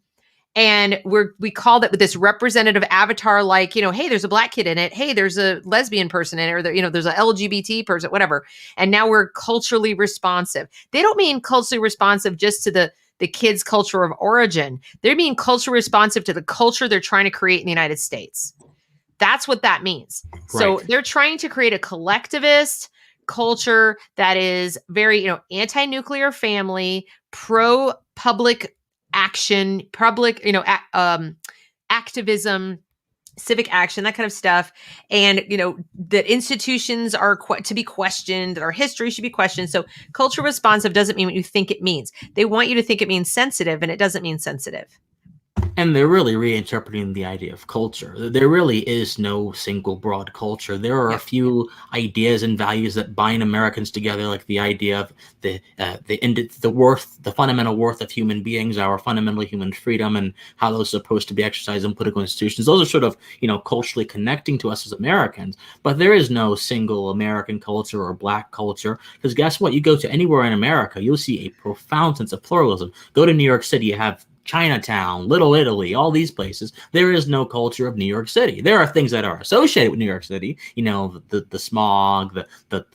And we call that with this representative avatar, like, hey, there's a Black kid in it. Hey, there's a lesbian person in it, or there's a LGBT person, whatever. And now we're culturally responsive. They don't mean culturally responsive just to the kid's culture of origin. They mean culturally responsive to the culture they're trying to create in the United States. That's what that means. Right. So they're trying to create a collectivist culture that is very, anti-nuclear family, pro-public action, public, activism, civic action, that kind of stuff. And, that institutions are to be questioned, that our history should be questioned. So cultural responsive doesn't mean what you think it means. They want you to think it means sensitive, and it doesn't mean sensitive. And they're really reinterpreting the idea of culture. There really is no single broad culture. There are a few ideas and values that bind Americans together, like the idea of the fundamental worth of human beings, our fundamental human freedom, and how those are supposed to be exercised in political institutions. Those are sort of, culturally connecting to us as Americans. But there is no single American culture or Black culture, because guess what? You go to anywhere in America, you'll see a profound sense of pluralism. Go to New York City, you have Chinatown, Little Italy, all these places. There is no culture of New York City. There are things that are associated with New York City, the smog, the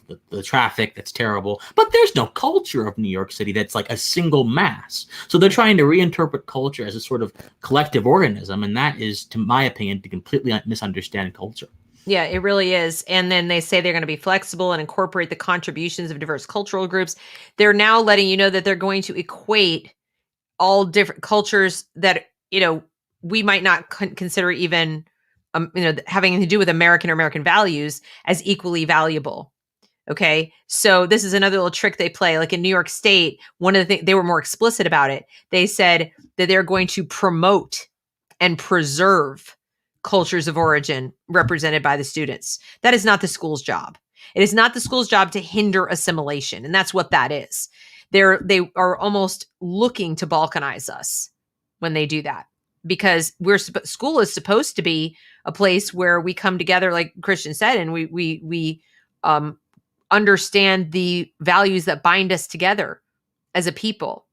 traffic that's terrible, but there's no culture of New York City that's like a single mass. So they're trying to reinterpret culture as a sort of collective organism, and that is, to my opinion, to completely misunderstand culture. Yeah, it really is. And then they say they're going to be flexible and incorporate the contributions of diverse cultural groups. They're now letting you know that they're going to equate all different cultures that, we might not consider even, having to do with American or American values as equally valuable. Okay. So this is another little trick they play. Like in New York State, one of the things, they were more explicit about it. They said that they're going to promote and preserve cultures of origin represented by the students. That is not the school's job. It is not the school's job to hinder assimilation. And that's what that is. They are almost looking to balkanize us when they do that, because school is supposed to be a place where we come together, like Christian said, and we understand the values that bind us together as a people.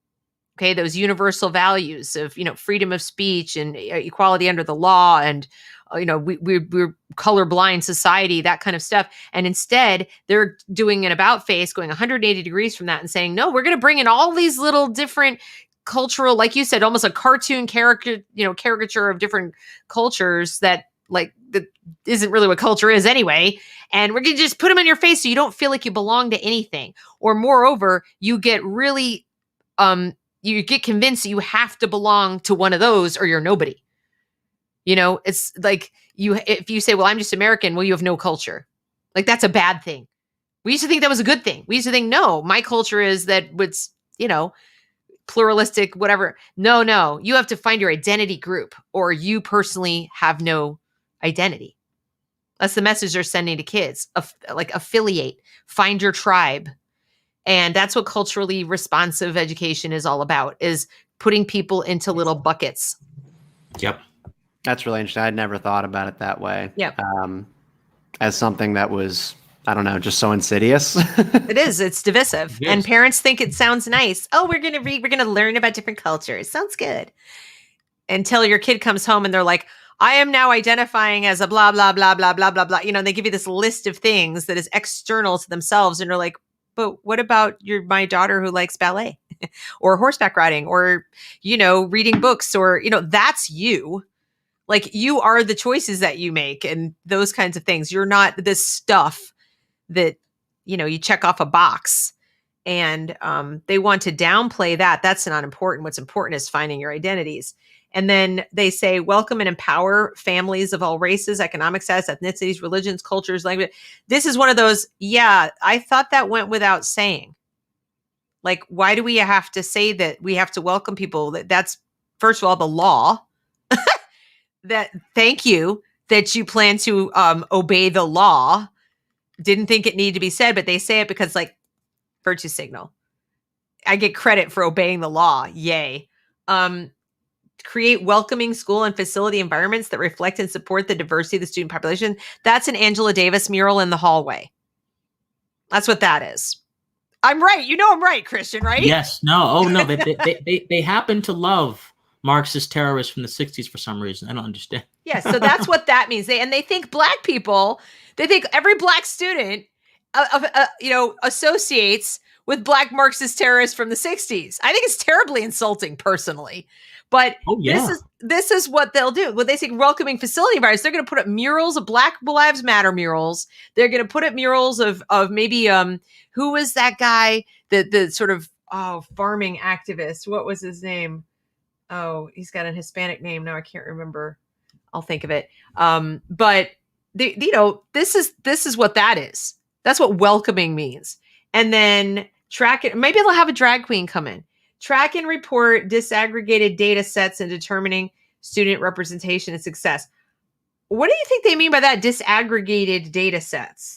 Okay, those universal values of freedom of speech and equality under the law, and we're colorblind society, that kind of stuff. And instead, they're doing an about face, going 180 degrees from that, and saying, no, we're going to bring in all these little different cultural, like you said, almost a cartoon caricature of different cultures that isn't really what culture is anyway. And we're going to just put them in your face so you don't feel like you belong to anything. Or moreover, you get really you get convinced that you have to belong to one of those or you're nobody. It's like if you say, well, I'm just American, well, you have no culture. Like, that's a bad thing. We used to think that was a good thing. We used to think, no, my culture is that what's, pluralistic, whatever. No, you have to find your identity group, or you personally have no identity. That's the message they're sending to kids. Like affiliate, find your tribe. And that's what culturally responsive education is all about, is putting people into little buckets. Yep. That's really interesting. I'd never thought about it that way. Yep. As something that was, I don't know, just so insidious. It is. It's divisive. It And is. parents think it sounds nice. Oh, we're going to read, we're going to learn about different cultures. Sounds good. Until your kid comes home and they're like, I am now identifying as a blah, blah, blah, blah, blah, blah, blah. You know, they give you this list of things that is external to themselves. And you're like, but what about my daughter who likes ballet or horseback riding or, you know, reading books or, you know, that's you. Like, you are the choices that you make and those kinds of things. You're not this stuff that, you know, you check off a box. And they want to downplay that. That's not important. What's important is finding your identities. And then they say, welcome and empower families of all races, economic status, ethnicities, religions, cultures, language. This is one of those, yeah, I thought that went without saying. Like, why do we have to say that we have to welcome people? That's, first of all, the law. That, thank you, that you plan to obey the law. Didn't think it needed to be said, but they say it because, like, virtue signal. I get credit for obeying the law. Yay. Create welcoming school and facility environments that reflect and support the diversity of the student population. That's an Angela Davis mural in the hallway. That's what that is. I'm right. You know I'm right, Christian, right? Yes. No. Oh, no. They happen to love Marxist terrorists from the 60s for some reason. I don't understand. Yeah, so that's what that means. They think black people, they think every black student, you know, associates with black Marxist terrorists from the 60s. I think it's terribly insulting personally. But this is what they'll do. When they say welcoming facility environments, they're going to put up murals of Black Lives Matter murals. They're going to put up murals of maybe who was that guy, the sort of farming activist? What was his name? Oh, he's got a Hispanic name now. I can't remember. I'll think of it. But you know, this is what that is. That's what welcoming means. And then track it. Maybe they'll have a drag queen come in. Track and report disaggregated data sets and determining student representation and success. What do you think they mean by that, disaggregated data sets?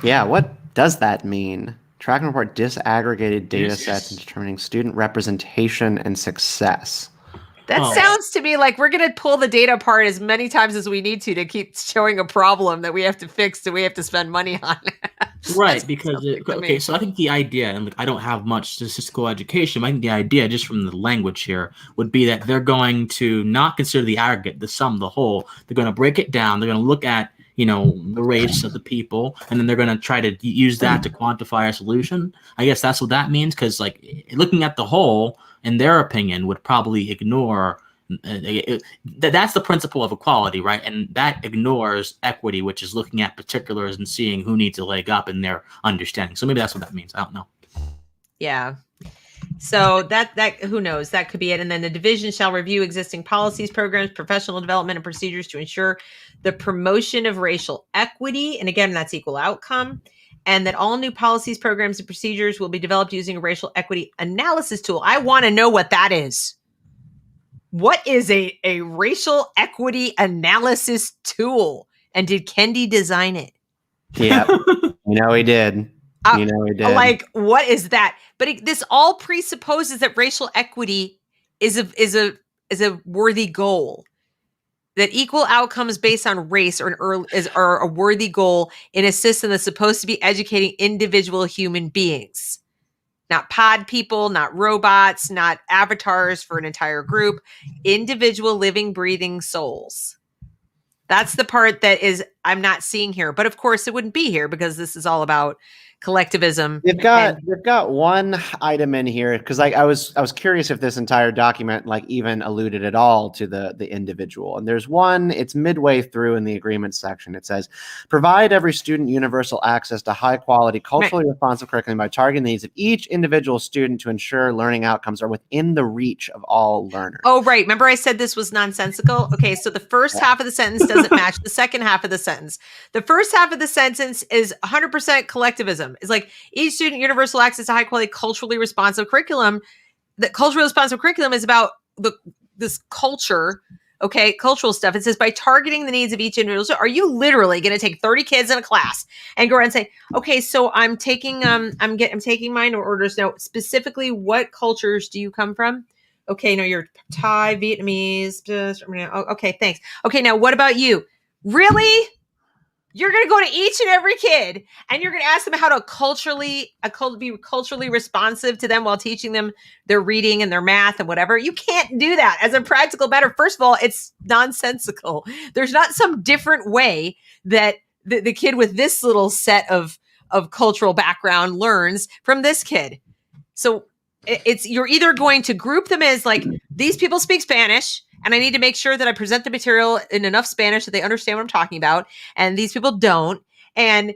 Yeah, what does that mean? Track and report disaggregated data sets and determining student representation and success. That sounds to me like we're going to pull the data apart as many times as we need to keep showing a problem that we have to fix, that we have to spend money on. Right, because so I think the idea, and I don't have much statistical education, but I think the idea, just from the language here, would be that they're going to not consider the aggregate, the sum, the whole. They're going to break it down. They're going to look at, you know, the race of the people, and then they're going to try to use that to quantify a solution. I guess that's what that means, because like looking at the whole, in their opinion, would probably ignore. That's the principle of equality, right? And that ignores equity, which is looking at particulars and seeing who needs a leg up in their understanding. So maybe that's what that means. I don't know. Yeah. So that who knows? That could be it. And then the division shall review existing policies, programs, professional development, and procedures to ensure the promotion of racial equity. And again, that's equal outcome. And that all new policies, programs, and procedures will be developed using a racial equity analysis tool. I want to know what that is. What is a racial equity analysis tool? And did Kendi design it? Yeah, you know he did. You know he did. Like, what is that? But this all presupposes that racial equity is a worthy goal. That equal outcomes based on race are a worthy goal in a system that's supposed to be educating individual human beings. Not pod people, not robots, not avatars for an entire group. Individual living, breathing souls. That's the part that is I'm not seeing here. But of course it wouldn't be here because this is all about collectivism. They've got one item in here because I was curious if this entire document like even alluded at all to the individual. And there's one, it's midway through in the agreement section. It says, provide every student universal access to high quality, culturally responsive curriculum by targeting the needs of each individual student to ensure learning outcomes are within the reach of all learners. Oh, right. Remember I said this was nonsensical? Okay, so the first half of the sentence doesn't match the second half of the sentence. The first half of the sentence is 100% collectivism. It's like each student universal access to high quality culturally responsive curriculum. The culturally responsive curriculum is about this culture Okay, cultural stuff. It says by targeting the needs of each individual. So are you literally going to take 30 kids in a class and go around and say, okay, so I'm taking taking mine orders now. Specifically, what cultures do you come from? Okay, no, you're Thai, Vietnamese. Okay, thanks. Okay, now what about you? Really? You're going to go to each and every kid and you're going to ask them how to be culturally responsive to them while teaching them their reading and their math and whatever. You can't do that as a practical matter. First of all, it's nonsensical. There's not some different way that the kid with this little set of cultural background learns from this kid. So you're either going to group them as like, these people speak Spanish, and I need to make sure that I present the material in enough Spanish that they understand what I'm talking about. And these people don't. And,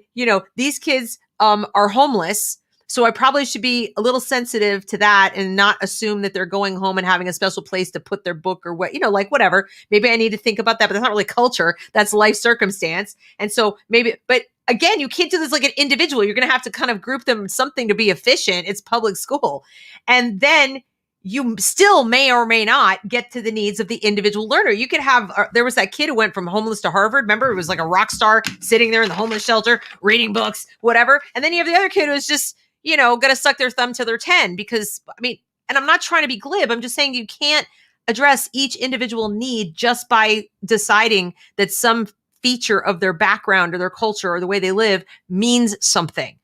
these kids are homeless. So I probably should be a little sensitive to that and not assume that they're going home and having a special place to put their book or what, like whatever. Maybe I need to think about that, but that's not really culture. That's life circumstance. And so but again, you can't do this like an individual. You're going to have to kind of group them something to be efficient. It's public school. And then you still may or may not get to the needs of the individual learner. You could have, there was that kid who went from homeless to Harvard. Remember, it was like a rock star sitting there in the homeless shelter, reading books, whatever. And then you have the other kid who's just, going to suck their thumb till they're 10 because, and I'm not trying to be glib. I'm just saying you can't address each individual need just by deciding that some feature of their background or their culture or the way they live means something.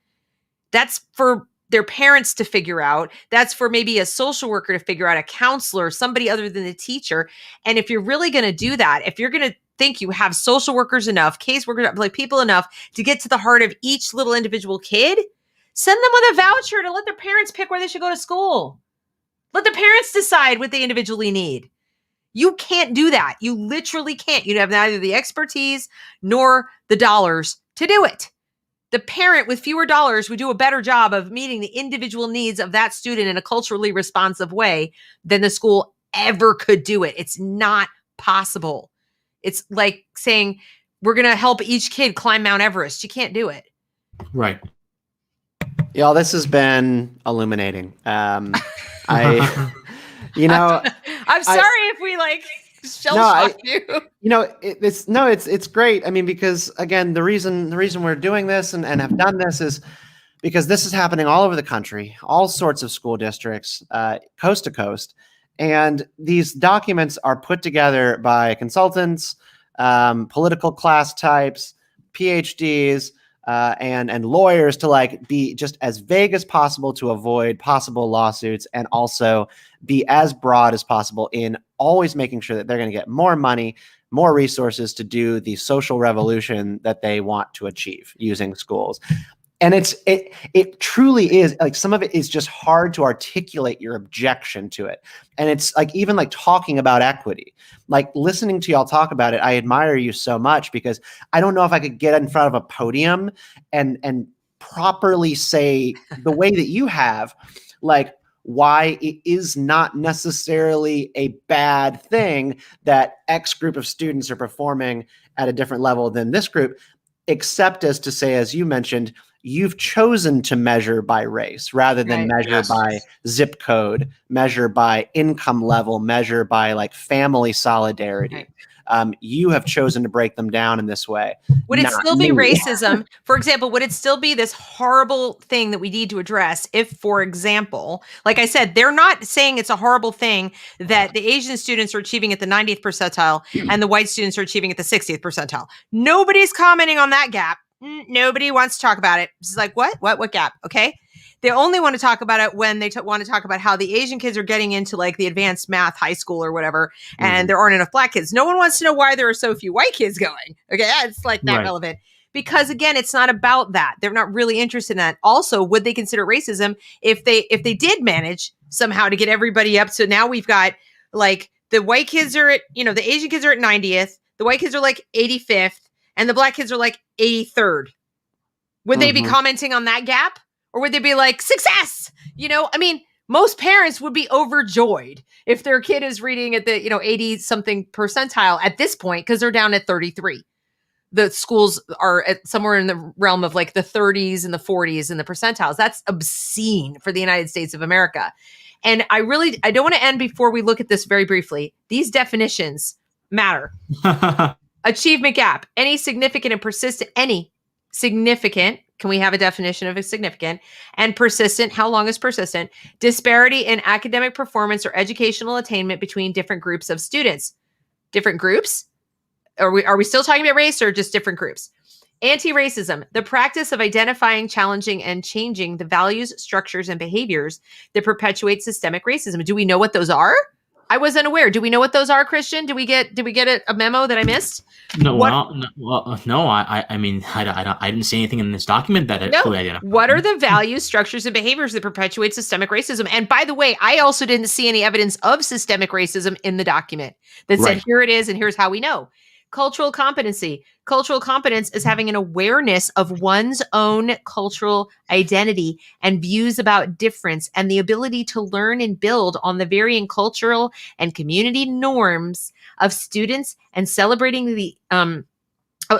That's for their parents to figure out. That's for maybe a social worker to figure out, a counselor, somebody other than the teacher. And if you're really going to do that, if you're going to think you have social workers enough, caseworkers, like people enough to get to the heart of each little individual kid, send them with a voucher to let their parents pick where they should go to school. Let the parents decide what they individually need. You can't do that. You literally can't. You have neither the expertise nor the dollars to do it. The parent with fewer dollars would do a better job of meeting the individual needs of that student in a culturally responsive way than the school ever could do it. It's not possible. It's like saying, we're going to help each kid climb Mount Everest. You can't do it. Right. Y'all, this has been illuminating. I'm sorry if we shell-shocked you. It's great. Because again, the reason we're doing this and have done this is because this is happening all over the country, all sorts of school districts, coast to coast. And these documents are put together by consultants, political class types, PhDs, and lawyers to be just as vague as possible to avoid possible lawsuits, and also be as broad as possible in always making sure that they're going to get more money, more resources to do the social revolution that they want to achieve using schools. And it truly is, some of it is just hard to articulate your objection to it. And it's even talking about equity, listening to y'all talk about it. I admire you so much because I don't know if I could get in front of a podium and properly say the way that you have, why it is not necessarily a bad thing that X group of students are performing at a different level than this group, except as to say, as you mentioned, you've chosen to measure by race rather than measure by zip code, measure by income level, measure by family solidarity. Right. You have chosen to break them down in this way. Would it still be racism? For example, would it still be this horrible thing that we need to address if, for example, like I said, they're not saying it's a horrible thing that the Asian students are achieving at the 90th percentile and the white students are achieving at the 60th percentile. Nobody's commenting on that gap. Nobody wants to talk about it. It's like, what gap? Okay. They only want to talk about it when they want to talk about how the Asian kids are getting into the advanced math high school or whatever, and there aren't enough black kids. No one wants to know why there are so few white kids going. Okay, it's not relevant. Because again, it's not about that. They're not really interested in that. Also, would they consider racism if they did manage somehow to get everybody up? So now we've got the white kids are at, the Asian kids are at 90th, the white kids are 85th, and the black kids are 83rd. Would they be commenting on that gap? Or would they be success? Most parents would be overjoyed if their kid is reading at the, 80 something percentile at this point, because they're down at 33. The schools are at somewhere in the realm of the 30s and the 40s and the percentiles. That's obscene for the United States of America. And I don't want to end before we look at this very briefly. These definitions matter. Achievement gap, any significant and persistent, any significant, can we have a definition of a significant, and persistent, how long is persistent, disparity in academic performance or educational attainment between different groups of students. Different groups? Are we still talking about race or just different groups? Anti-racism, the practice of identifying, challenging, and changing the values, structures, and behaviors that perpetuate systemic racism. Do we know what those are? I was unaware. Do we know what those are, Christian? Did we get a memo that I missed? No, no. I mean, I didn't see anything in this document that it fully identified. What are the values, structures, and behaviors that perpetuate systemic racism? And by the way, I also didn't see any evidence of systemic racism in the document that said, here it is, and here's how we know. Cultural competency. Cultural competence is having an awareness of one's own cultural identity and views about difference, and the ability to learn and build on the varying cultural and community norms of students and celebrating the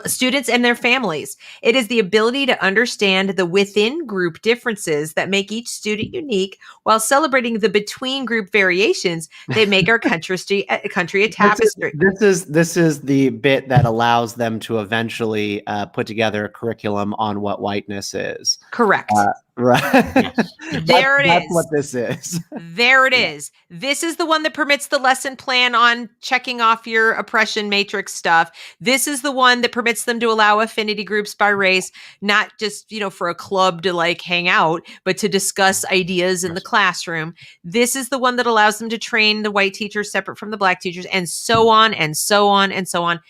students and their families. It is the ability to understand the within group differences that make each student unique, while celebrating the between group variations that make our country a tapestry. This is the bit that allows them to eventually put together a curriculum on what whiteness is. Correct. Right. Yes. There it is. That's what this is. There it is. This is the one that permits the lesson plan on checking off your oppression matrix stuff. This is the one that permits them to allow affinity groups by race, not just, for a club to like hang out, but to discuss ideas in the classroom. This is the one that allows them to train the white teachers separate from the black teachers, and so on and so on and so on.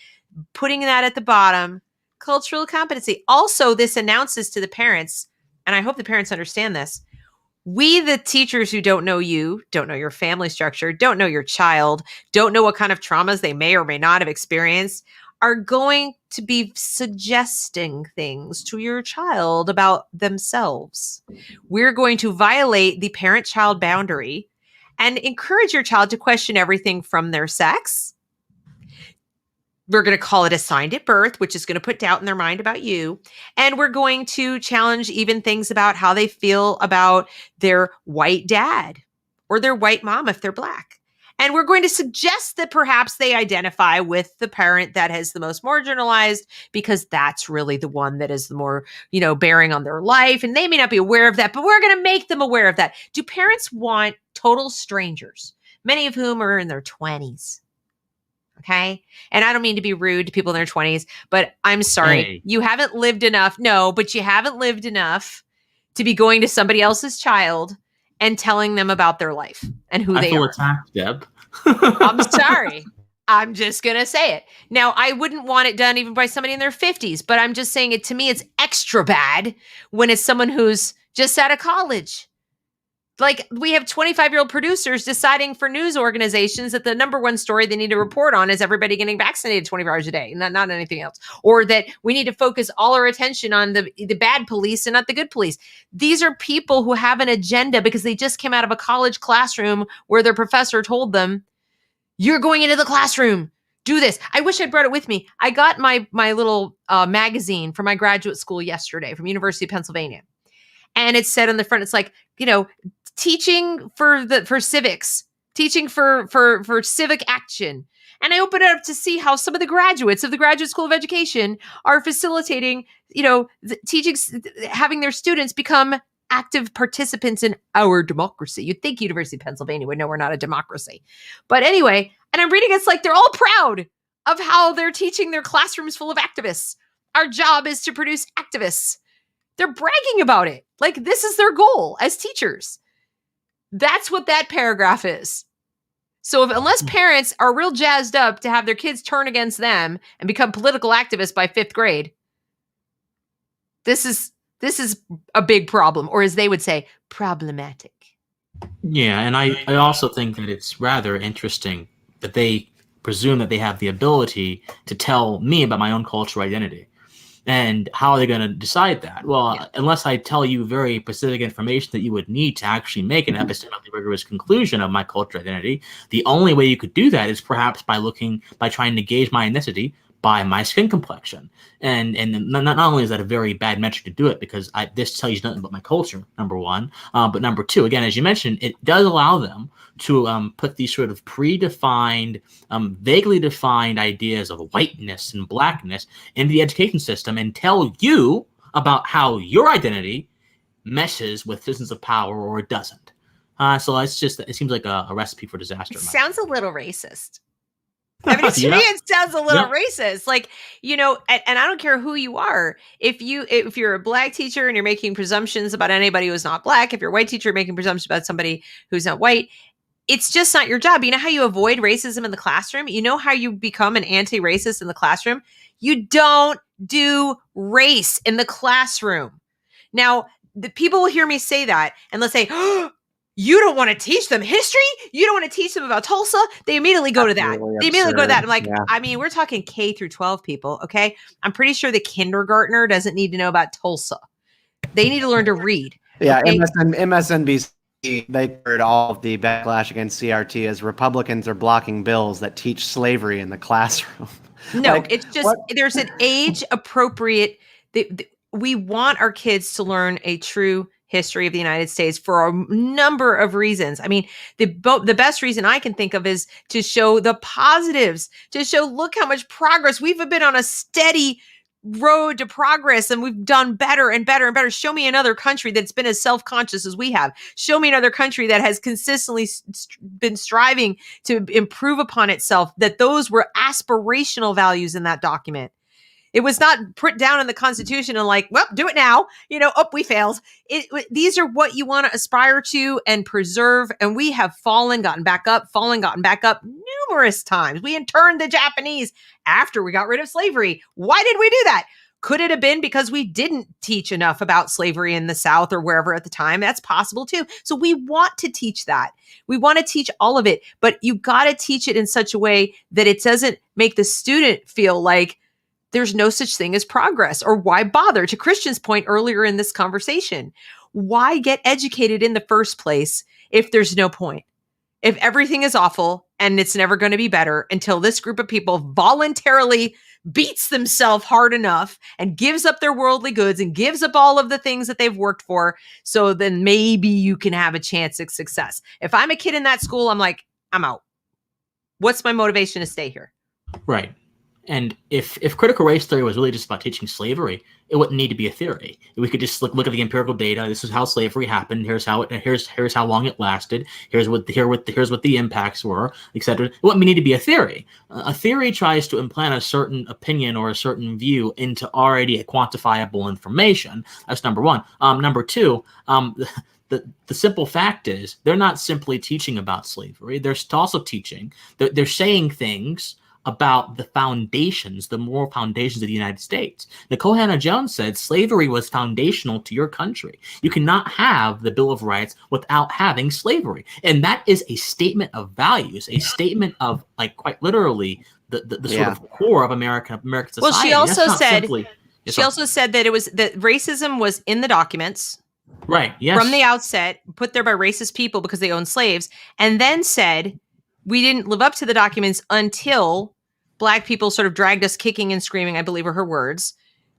Putting that at the bottom, cultural competency. Also, this announces to the parents, and I hope the parents understand this, we, the teachers who don't know you, don't know your family structure, don't know your child, don't know what kind of traumas they may or may not have experienced, are going to be suggesting things to your child about themselves. We're going to violate the parent-child boundary and encourage your child to question everything from their sex. We're going to call it assigned at birth, which is going to put doubt in their mind about you. And we're going to challenge even things about how they feel about their white dad or their white mom if they're black. And we're going to suggest that perhaps they identify with the parent that has the most marginalized, because that's really the one that is the more, bearing on their life. And they may not be aware of that, but we're going to make them aware of that. Do parents want total strangers, many of whom are in their 20s? Okay. And I don't mean to be rude to people in their 20s, but I'm sorry. Hey. You haven't lived enough. No, but you haven't lived enough to be going to somebody else's child and telling them about their life and who they feel are. attacked, Deb. I'm sorry. I'm just going to say it. Now, I wouldn't want it done even by somebody in their 50s, but I'm just saying it, to me, it's extra bad when it's someone who's just out of college. Like, we have 25-year-old producers deciding for news organizations that the number one story they need to report on is everybody getting vaccinated 24 hours a day, not anything else. Or that we need to focus all our attention on the bad police and not the good police. These are people who have an agenda because they just came out of a college classroom where their professor told them, you're going into the classroom, do this. I wish I'd brought it with me. I got my little magazine from my graduate school yesterday from University of Pennsylvania. And it said on the front, it's like, teaching for civics, teaching for civic action. And I opened it up to see how some of the graduates of the Graduate School of Education are facilitating, teaching, having their students become active participants in our democracy. You'd think University of Pennsylvania would know we're not a democracy. But anyway, and I'm reading, it's like they're all proud of how they're teaching their classrooms full of activists. Our job is to produce activists. They're bragging about it. Like, this is their goal as teachers. That's what that paragraph is. So unless parents are real jazzed up to have their kids turn against them and become political activists by 5th grade, this is a big problem, or as they would say, problematic. Yeah, and I also think that it's rather interesting that they presume that they have the ability to tell me about my own cultural identity. And how are they going to decide that? Well, unless I tell you very specific information that you would need to actually make an epistemically rigorous conclusion of my cultural identity, the only way you could do that is perhaps by trying to gauge my ethnicity by my skin complexion. And not only is that a very bad metric to do it, because this tells you nothing about my culture, number one, but number two, again, as you mentioned, it does allow them to put these sort of predefined, vaguely defined ideas of whiteness and blackness into the education system and tell you about how your identity meshes with systems of power or it doesn't. So it seems like a recipe for disaster. It sounds a little racist. I mean, to me, it sounds a little racist. Like, and I don't care who you are. If you're a black teacher and you're making presumptions about anybody who's not black, if you're a white teacher making presumptions about somebody who's not white, it's just not your job. You know how you avoid racism in the classroom? You know how you become an anti-racist in the classroom? You don't do race in the classroom. Now, the people will hear me say that and let's say, oh, you don't want to teach them history? You don't want to teach them about Tulsa? They immediately go to that. They immediately go to that. I'm like, I mean, we're talking K through 12 people, okay? I'm pretty sure the kindergartner doesn't need to know about Tulsa. They need to learn to read. Yeah, okay? MSNBC, they heard all of the backlash against CRT as Republicans are blocking bills that teach slavery in the classroom. No, it's just, there's an age appropriate, we want our kids to learn a true history of the United States for a number of reasons. I mean, the best reason I can think of is to show the positives, to show, look how much progress we've been on a steady road to progress and we've done better and better and better. Show me another country that's been as self-conscious as we have. Show me another country that has consistently been striving to improve upon itself, that those were aspirational values in that document. It was not put down in the Constitution and like, well, do it now. We failed. These are what you want to aspire to and preserve. And we have fallen, gotten back up numerous times. We interned the Japanese after we got rid of slavery. Why did we do that? Could it have been because we didn't teach enough about slavery in the South or wherever at the time? That's possible too. So we want to teach that. We want to teach all of it, but you got to teach it in such a way that it doesn't make the student feel like there's no such thing as progress, or why bother? To Christian's point earlier in this conversation, why get educated in the first place if there's no point? If everything is awful and it's never going to be better until this group of people voluntarily beats themselves hard enough and gives up their worldly goods and gives up all of the things that they've worked for, so then maybe you can have a chance at success. If I'm a kid in that school, I'm like, I'm out. What's my motivation to stay here? Right. And if critical race theory was really just about teaching slavery, it wouldn't need to be a theory. We could just look at the empirical data. This is how slavery happened. Here's how long it lasted. Here's what the impacts were, etc. It wouldn't need to be a theory. A theory tries to implant a certain opinion or a certain view into already quantifiable information. That's number one. Number two, the simple fact is they're not simply teaching about slavery. They're also teaching. They're saying things about the foundations, the moral foundations of the United States. Nicole Hannah-Jones said slavery was foundational to your country. You cannot have the Bill of Rights without having slavery. And that is a statement of values, a statement of, like, quite literally the sort of core of American society. Well, she also said that that racism was in the documents. Right, yes. From the outset, put there by racist people because they owned slaves, and then said we didn't live up to the documents until Black people sort of dragged us kicking and screaming, I believe are her words,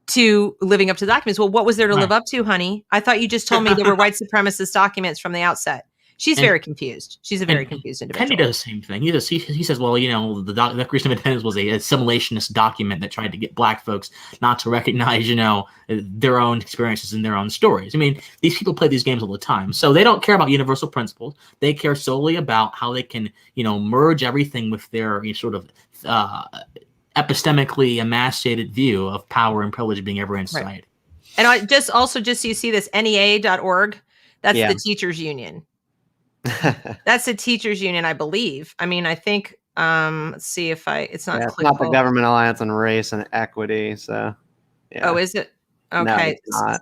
to living up to the documents. Well, what was there to live up to, honey? I thought you just told me there were white supremacist documents from the outset. She's very confused. She's a very confused individual. Kennedy does the same thing. He says, well, the Declaration of Independence was a assimilationist document that tried to get Black folks not to recognize, their own experiences and their own stories. I mean, these people play these games all the time. So they don't care about universal principles. They care solely about how they can, merge everything with their sort of epistemically emancipated view of power and privilege being ever in society. Right. And I just so you see this, NEA.org, that's the teachers union. That's the teachers union, I believe. I mean, I think, let's see if it's not it's not the Government Alliance on Race and Equity. So, yeah. Oh, is it? Okay.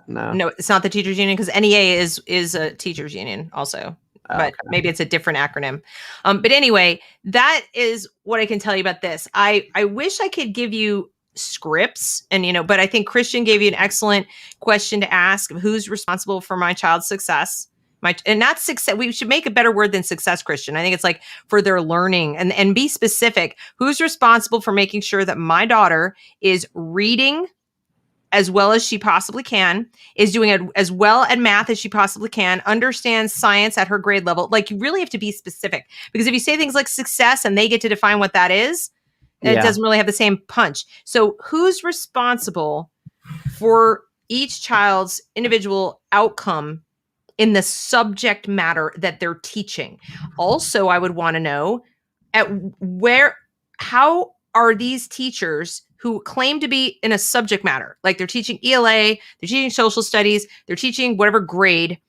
No, it's not the teachers union, because NEA is a teachers union also, but maybe it's a different acronym. But anyway, that is what I can tell you about this. I wish I could give you scripts and, but I think Christian gave you an excellent question to ask. Who's responsible for my child's success? And that's success. We should make a better word than success, Christian. I think it's like for their learning, and be specific. Who's responsible for making sure that my daughter is reading as well as she possibly can, is doing as well at math as she possibly can, understands science at her grade level? Like, you really have to be specific, because if you say things like success and they get to define what that is, it doesn't really have the same punch. So who's responsible for each child's individual outcome in the subject matter that they're teaching? Also, I would want to know how are these teachers who claim to be in a subject matter, like they're teaching ELA, they're teaching social studies, they're teaching whatever grade,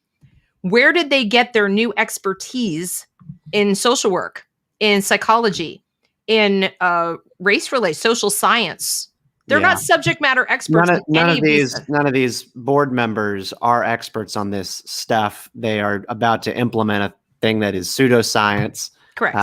where did they get their new expertise in social work, in psychology, in race relations, social science? They're not subject matter experts. None of these board members are experts on this stuff. They are about to implement a thing that is pseudoscience. Correct.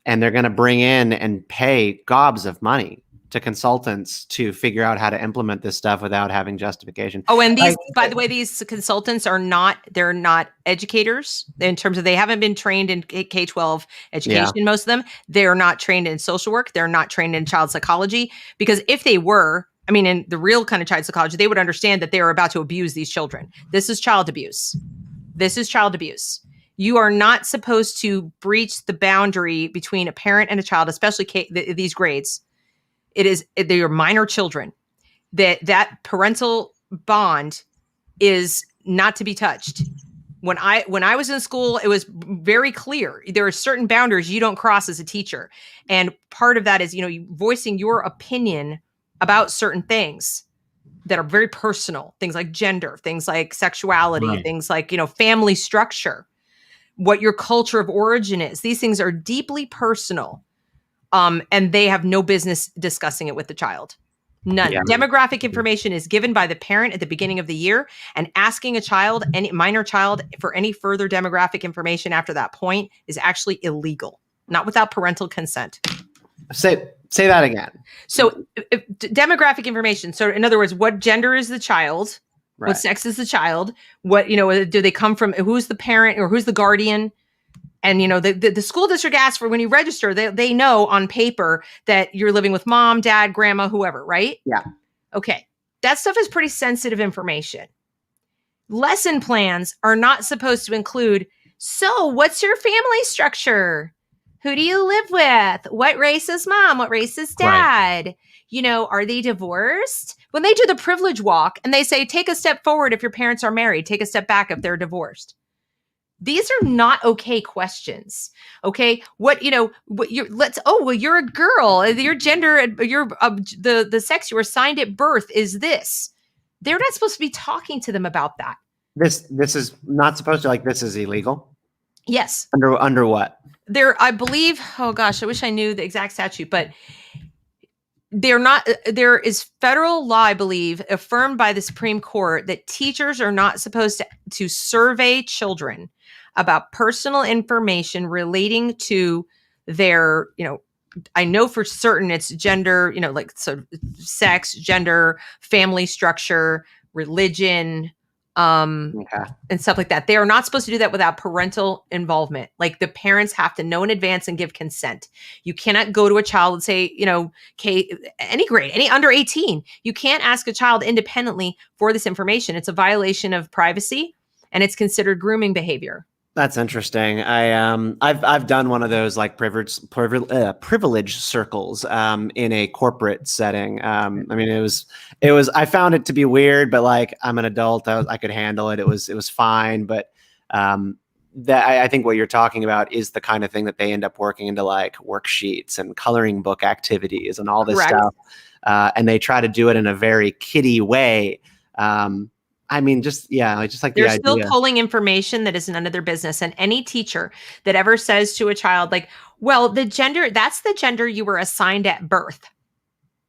And they're going to bring in and pay gobs of money to consultants to figure out how to implement this stuff without having justification. Oh, and by the way, these consultants they're not educators in terms of, they haven't been trained in K-12 education, most of them. They're not trained in social work. They're not trained in child psychology, because if they were, I mean, in the real kind of child psychology, they would understand that they are about to abuse these children. This is child abuse. This is child abuse. You are not supposed to breach the boundary between a parent and a child, especially these grades. They are minor children. That parental bond is not to be touched. When I was in school, it was very clear. There are certain boundaries you don't cross as a teacher. And part of that is, voicing your opinion about certain things that are very personal, things like gender, things like sexuality, things like, family structure, what your culture of origin is. These things are deeply personal. And they have no business discussing it with the child. None. Yeah. Demographic information is given by the parent at the beginning of the year, and asking any minor child for any further demographic information after that point is actually illegal, not without parental consent. Say that again. So demographic information. So in other words, what gender is the child? Right. What sex is the child? What, do they come from? Who's the parent or who's the guardian? And, the school district asks for, when you register, they know on paper that you're living with mom, dad, grandma, whoever, right? Yeah. Okay. That stuff is pretty sensitive information. Lesson plans are not supposed to include, so what's your family structure? Who do you live with? What race is mom? What race is dad? Right. Are they divorced? When they do the privilege walk and they say, take a step forward if your parents are married, take a step back if they're divorced. These are not okay questions. Okay. You're a girl, your gender, the sex you were assigned at birth is this. They're not supposed to be talking to them about that. This is not supposed to, this is illegal. Yes. Under what? I believe, oh gosh, I wish I knew the exact statute, but there is federal law, I believe, affirmed by the Supreme Court, that teachers are not supposed to survey children about personal information relating to their, I know for certain it's gender, sex, gender, family structure, religion, and stuff like that. They are not supposed to do that without parental involvement. Like, the parents have to know in advance and give consent. You cannot go to a child and say, any grade, any under 18, you can't ask a child independently for this information. It's a violation of privacy, and it's considered grooming behavior. That's interesting. I've done one of those privilege circles in a corporate setting. I mean, it was. I found it to be weird, but I'm an adult, I could handle it. It was fine. But I think what you're talking about is the kind of thing that they end up working into worksheets and coloring book activities and all this Correct. Stuff. And they try to do it in a very kiddie way. I mean, they're still pulling information that is none of their business. And any teacher that ever says to a child, well, that's the gender you were assigned at birth.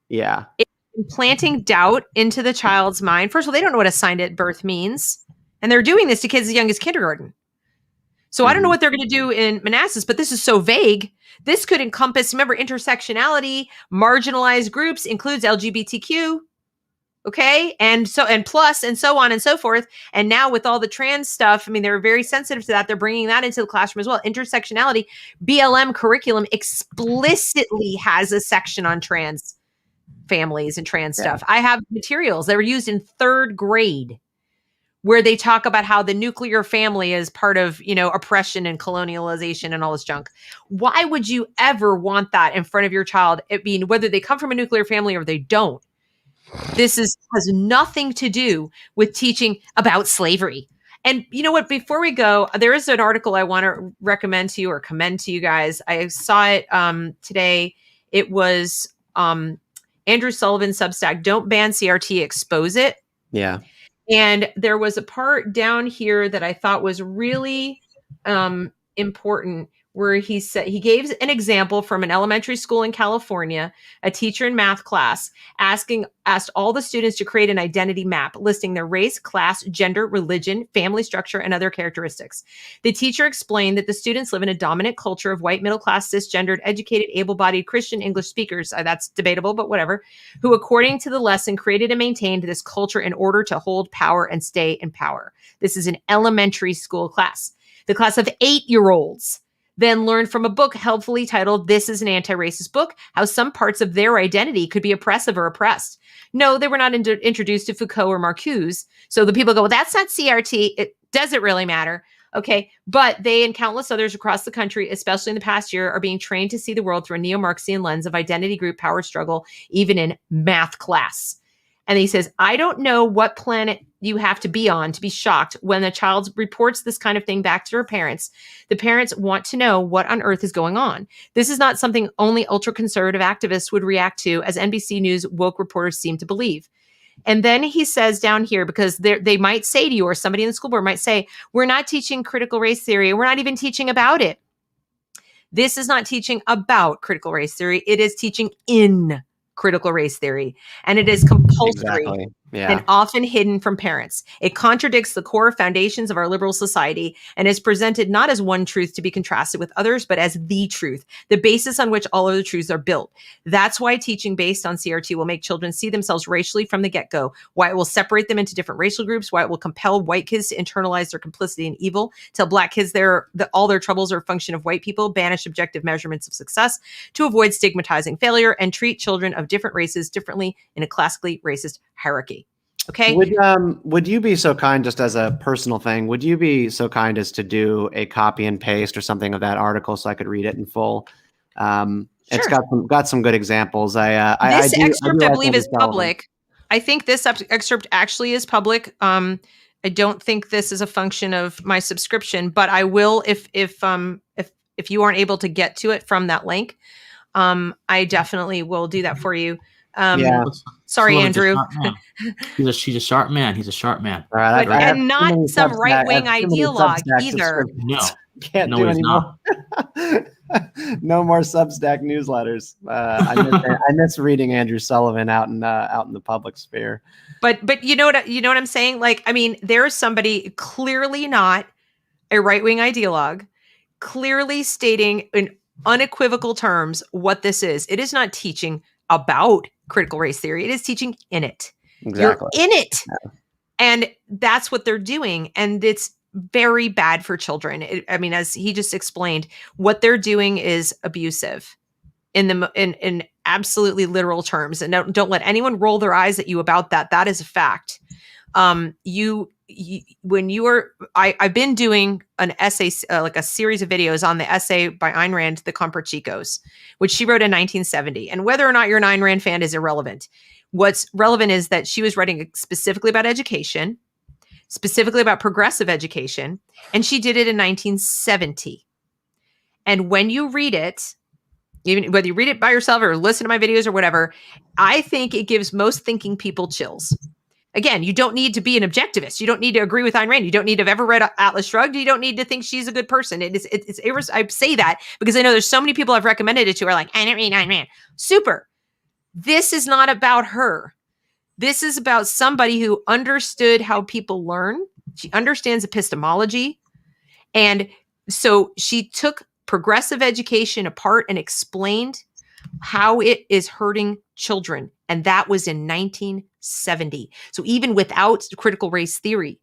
Yeah. It's implanting doubt into the child's mind. First of all, they don't know what assigned at birth means. And they're doing this to kids as young as kindergarten. So I don't know what they're going to do in Manassas, but this is so vague. This could encompass, remember, intersectionality, marginalized groups, includes LGBTQ. Okay. And plus, and so on and so forth. And now with all the trans stuff, I mean, they're very sensitive to that. They're bringing that into the classroom as well. Intersectionality, BLM curriculum explicitly has a section on trans families and trans stuff. I have materials that were used in 3rd grade where they talk about how the nuclear family is part of, oppression and colonialization and all this junk. Why would you ever want that in front of your child? I mean, whether they come from a nuclear family or they don't, has nothing to do with teaching about slavery. And you know what, before we go, there is an article I want to recommend to you or commend to you guys. I saw it today. It was Andrew Sullivan's Substack, Don't Ban CRT, Expose It. Yeah. And there was a part down here that I thought was really important, where he said, he gave an example from an elementary school in California. A teacher in math class asked all the students to create an identity map listing their race, class, gender, religion, family structure, and other characteristics. The teacher explained that the students live in a dominant culture of white, middle class, cisgendered, educated, able-bodied Christian English speakers. That's debatable, but whatever. Who, according to the lesson, created and maintained this culture in order to hold power and stay in power. This is an elementary school class. The class of 8-year-olds then learned from a book helpfully titled, This is an Anti-Racist Book, how some parts of their identity could be oppressive or oppressed. No, they were not introduced to Foucault or Marcuse. So the people go, well, that's not CRT. It doesn't really matter. Okay. But they and countless others across the country, especially in the past year, are being trained to see the world through a neo-Marxian lens of identity, group, power struggle, even in math class. And he says, I don't know what planet you have to be on to be shocked when the child reports this kind of thing back to their parents. The parents want to know what on earth is going on. This is not something only ultra-conservative activists would react to, as NBC News woke reporters seem to believe. And then he says down here, because they might say to you, or somebody in the school board might say, we're not teaching critical race theory. We're not even teaching about it. This is not teaching about critical race theory. It is teaching in critical race theory, and it is compulsory and often hidden from parents. It contradicts the core foundations of our liberal society and is presented not as one truth to be contrasted with others, but as the truth, the basis on which all other truths are built. That's why teaching based on CRT will make children see themselves racially from the get-go, why it will separate them into different racial groups, why it will compel white kids to internalize their complicity in evil, tell black kids all their troubles are a function of white people, banish objective measurements of success to avoid stigmatizing failure, and treat children of different races differently in a classically racist hierarchy. Okay. Would you be so kind, just as a personal thing, would you be so kind as to do a copy and paste or something of that article so I could read it in full? Sure. It's got some good examples. This excerpt, I believe, is public. I think this excerpt actually is public. I don't think this is a function of my subscription, but I will if you aren't able to get to it from that link. I definitely will do that for you. Sorry, Andrew. She's a sharp man. He's a sharp man. Right, and not some right-wing ideologue either. No, can't do anymore. No more Substack newsletters. I miss reading Andrew Sullivan out in the public sphere. But you know what I'm saying? Like, I mean, there's somebody clearly not a right-wing ideologue, clearly stating in unequivocal terms what this is. It is not teaching about critical race theory. It is teaching in it. Exactly. You're in it. Yeah. And that's what they're doing. And it's very bad for children. As he just explained, what they're doing is abusive in absolutely literal terms. And don't let anyone roll their eyes at you about that. That is a fact. I've been doing an essay, like a series of videos on the essay by Ayn Rand, The Comprachicos, which she wrote in 1970. And whether or not you're an Ayn Rand fan is irrelevant. What's relevant is that she was writing specifically about education, specifically about progressive education, and she did it in 1970. And when you read it, even whether you read it by yourself or listen to my videos or whatever, I think it gives most thinking people chills. Again, you don't need to be an objectivist. You don't need to agree with Ayn Rand. You don't need to have ever read Atlas Shrugged. You don't need to think she's a good person. I say that because I know there's so many people I've recommended it to are like, I don't read Ayn Rand. Super. This is not about her. This is about somebody who understood how people learn. She understands epistemology. And so she took progressive education apart and explained how it is hurting children. And that was in 1970. 70. So even without critical race theory,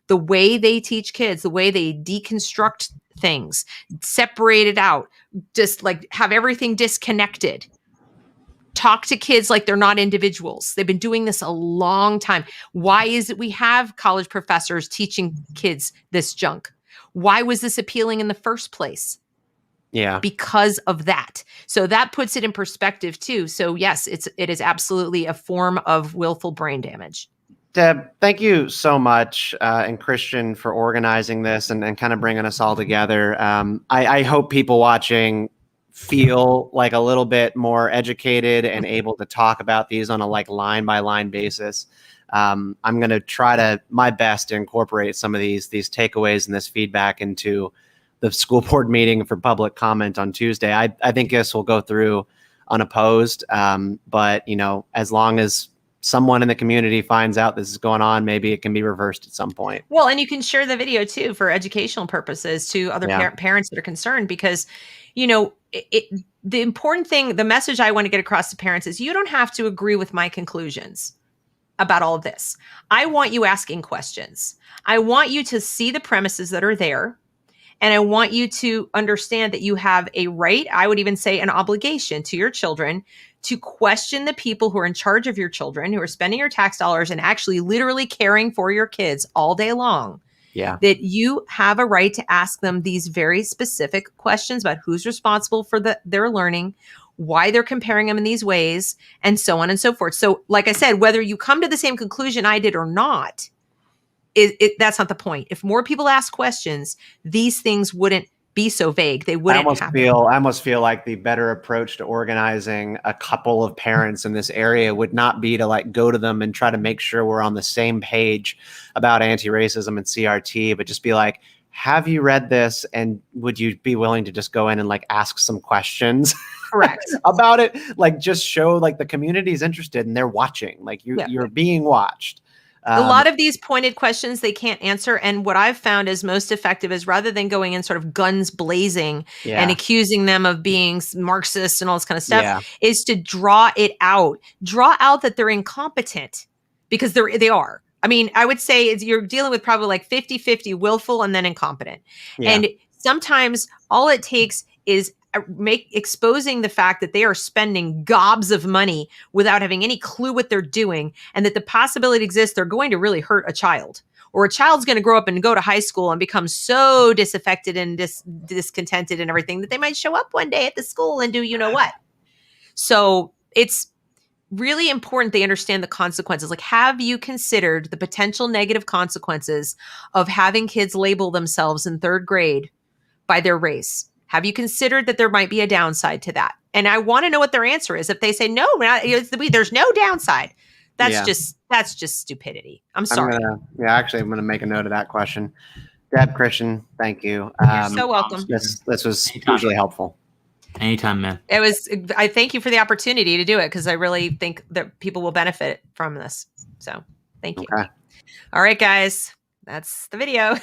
the way they teach kids, the way they deconstruct things, separate it out, just like have everything disconnected, talk to kids like they're not individuals. They've been doing this a long time. Why is it we have college professors teaching kids this junk? Why was this appealing in the first place? Yeah. Because of that. So that puts it in perspective too. So yes, it is absolutely a form of willful brain damage. Deb, thank you so much, and Christian, for organizing this and kind of bringing us all together. I hope people watching feel like a little bit more educated and able to talk about these on a like line by line basis. I'm going to try my best to incorporate some of these takeaways and this feedback into the school board meeting for public comment on Tuesday. I think this will go through unopposed, but as long as someone in the community finds out this is going on, maybe it can be reversed at some point. Well, and you can share the video too for educational purposes to other parents that are concerned, because, the important thing, the message I want to get across to parents is you don't have to agree with my conclusions about all of this. I want you asking questions. I want you to see the premises that are there. And I want you to understand that you have a right, I would even say an obligation to your children to question the people who are in charge of your children, who are spending your tax dollars and actually literally caring for your kids all day long. Yeah. That you have a right to ask them these very specific questions about who's responsible for their learning, why they're comparing them in these ways, and so on and so forth. So like I said, whether you come to the same conclusion I did or not, that's not the point. If more people ask questions, these things wouldn't be so vague. They wouldn't I almost feel like the better approach to organizing a couple of parents in this area would not be to like go to them and try to make sure we're on the same page about anti-racism and CRT, but just be like, have you read this? And would you be willing to just go in and like ask some questions? Correct. about it? Like just show like the community's interested and they're watching, like you're being watched. A lot of these pointed questions they can't answer. And what I've found is most effective is rather than going in sort of guns blazing and accusing them of being Marxist and all this kind of stuff, is to draw out that they're incompetent, because they are. I mean, I would say you're dealing with probably like 50-50 willful and then incompetent. Yeah. And sometimes all it takes is exposing the fact that they are spending gobs of money without having any clue what they're doing, and that the possibility exists they're going to really hurt a child, or a child's going to grow up and go to high school and become so disaffected and discontented and everything that they might show up one day at the school and do what. So it's really important they understand the consequences. Like, have you considered the potential negative consequences of having kids label themselves in third grade by their race? Have you considered that there might be a downside to that? And I want to know what their answer is. If they say no, there's no downside, that's just stupidity. I'm sorry. I'm going to make a note of that question. Deb, Christian, thank you. You're so welcome. This was hugely helpful. Anytime, man. I thank you for the opportunity to do it, because I really think that people will benefit from this. So thank you. Okay. All right, guys, that's the video.